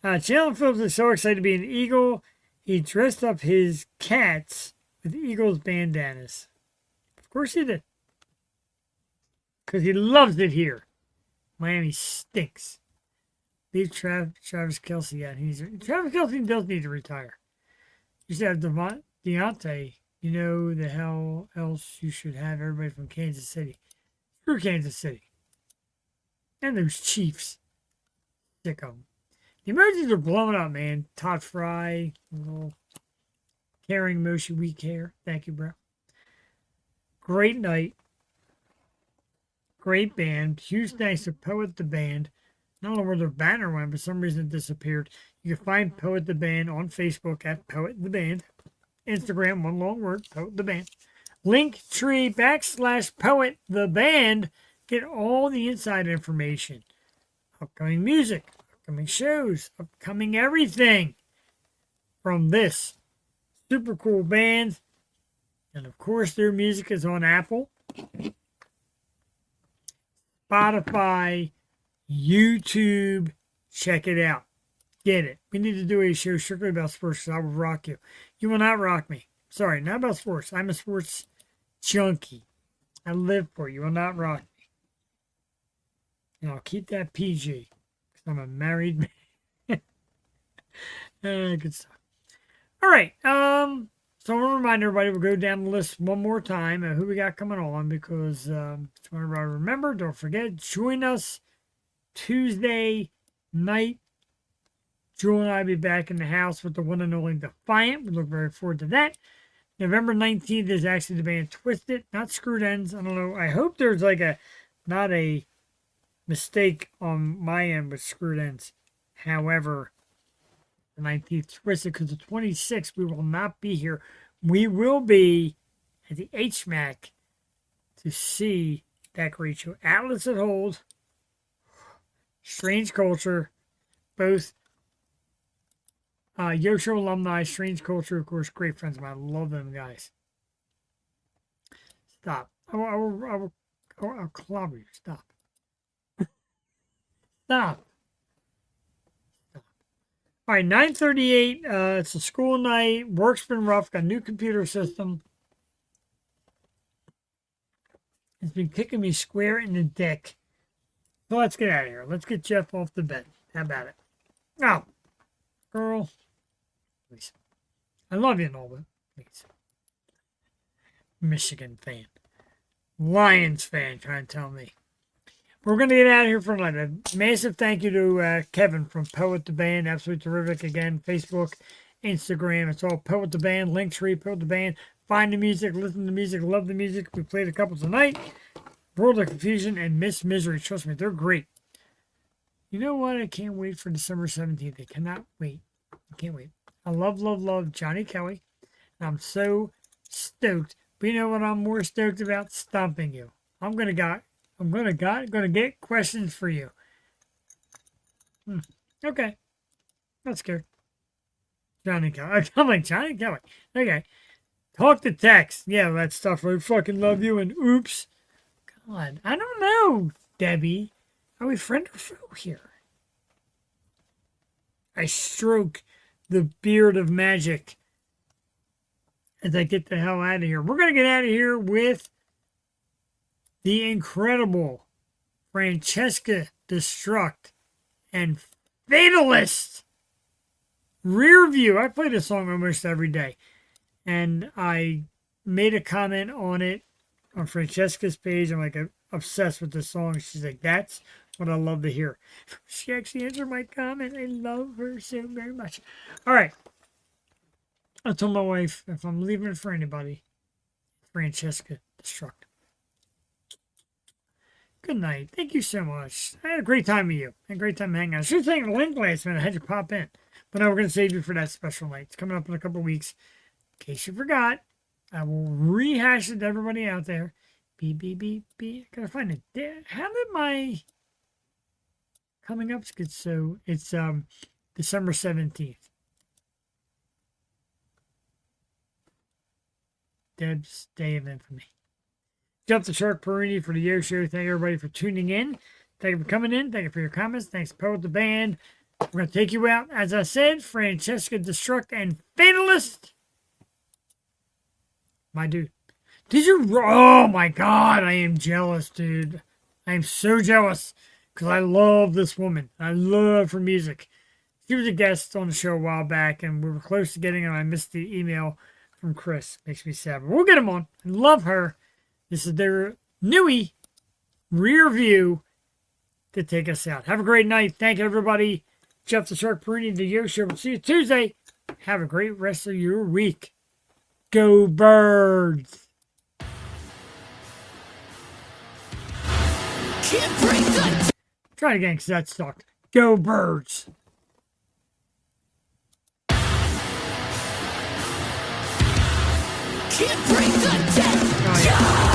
Jalen Phillips is so excited to be an Eagle, he dressed up his cats with Eagles bandanas. Of course he did. Because he loves it here. Miami stinks. Leave Travis Kelce out. Travis Kelce does need to retire. You should have Deontay. You know the hell else you should have everybody from Kansas City. Screw Kansas City. And those Chiefs. Sick of them. The emojis are blowing up, man. Todd Fry. Little caring emotion. We care. Thank you, bro. Great night. Great band. Huge thanks to Poet the Band. I don't know where their banner went, but for some reason it disappeared. You can find Poet the Band on Facebook at Poet the Band. Instagram, one long word, Poet the Band. Linktree /Poet the Band. Get all the inside information. Upcoming music, upcoming shows, upcoming everything from this super cool band. And of course, their music is on Apple, Spotify, YouTube. Check it out. get it. We need to do a show strictly about sports because I will rock you. You will not rock me. Sorry, not about sports. I'm a sports junkie. I live for you. You will not rock me. And I'll keep that PG because I'm a married man. Good stuff. All right. So I want to remind everybody, we'll go down the list one more time of who we got coming on because just want everybody to remember, don't forget, join us Tuesday night. Jewel and I will be back in the house with the one and only Defiant. We look very forward to that. November 19th is actually the band Twisted, not Screwed Ends. I don't know. I hope there's like not a mistake on my end with Screwed Ends. However, the 19th Twisted, because the 26th we will not be here. We will be at the HMAC to see that great show. Atlas at Hold, Strange Culture, both Yosho alumni, Strange Culture, of course, great friends of mine. I love them guys. Stop. I'll clobber you. Stop. Stop. All right, 9:38. It's a school night. Work's been rough. Got a new computer system. It's been kicking me square in the dick. So let's get out of here. Let's get Jeff off the bed. How about it? Oh, girl. Please. I love you and all, but please. Michigan fan. Lions fan trying to tell me. We're going to get out of here for tonight. A massive thank you to Kevin from Poet the Band. Absolutely terrific. Again, Facebook, Instagram. It's all Poet the Band. Linktree, Poet the Band. Find the music, listen to the music, love the music. We played a couple tonight. World of Confusion and Miss Misery. Trust me, they're great. You know what? I can't wait for December 17th. I cannot wait. I can't wait. I love Johnny Kelly. I'm so stoked. But you know what I'm more stoked about? Stomping you. I'm gonna get questions for you. Okay. Not scared. Johnny Kelly. I'm like, Johnny Kelly. Okay. Talk to text. Yeah, that stuff. I fucking love you and oops. God. I don't know, Debbie. Are we friend or foe here? I stroke the beard of magic as I get the hell out of here. We're going to get out of here with the incredible Francesca Destruct and Fatalist. Rear View. I play this song almost every day. And I made a comment on it on Francesca's page. I'm like obsessed with this song. She's like, that's what I love to hear. She actually answered my comment. I love her so very much. All right. I told my wife, if I'm leaving it for anybody, Francesca Destruct. Good night. Thank you so much. I had a great time with you. I had a great time hanging out. I should have taken the link last minute. I had you pop in. But now we're going to save you for that special night. It's coming up in a couple of weeks. In case you forgot, I will rehash it to everybody out there. Beep, beep, beep, beep. I gotta find it. How did my coming up get so? It's December 17th. Deb's Day of Infamy. Jump the Shark Perini for the Yo Show. Thank everybody for tuning in. Thank you for coming in. Thank you for your comments. Thanks, Poet the Band. We're going to take you out, as I said, Francesca Destruct and Fatalist. My dude. Did you? Oh my God, I am jealous, dude. I am so jealous because I love this woman. I love her music. She was a guest on the show a while back, and we were close to getting her. I missed the email from Chris. Makes me sad. But we'll get him on. I love her. This is their newie Rear View to take us out. Have a great night. Thank you, everybody. Jeff the Shark Perini, the Yo Show. We'll see you Tuesday. Have a great rest of your week. Go Birds. Try it again because that sucked. Go Birds. Can't break the dead. Oh, yeah.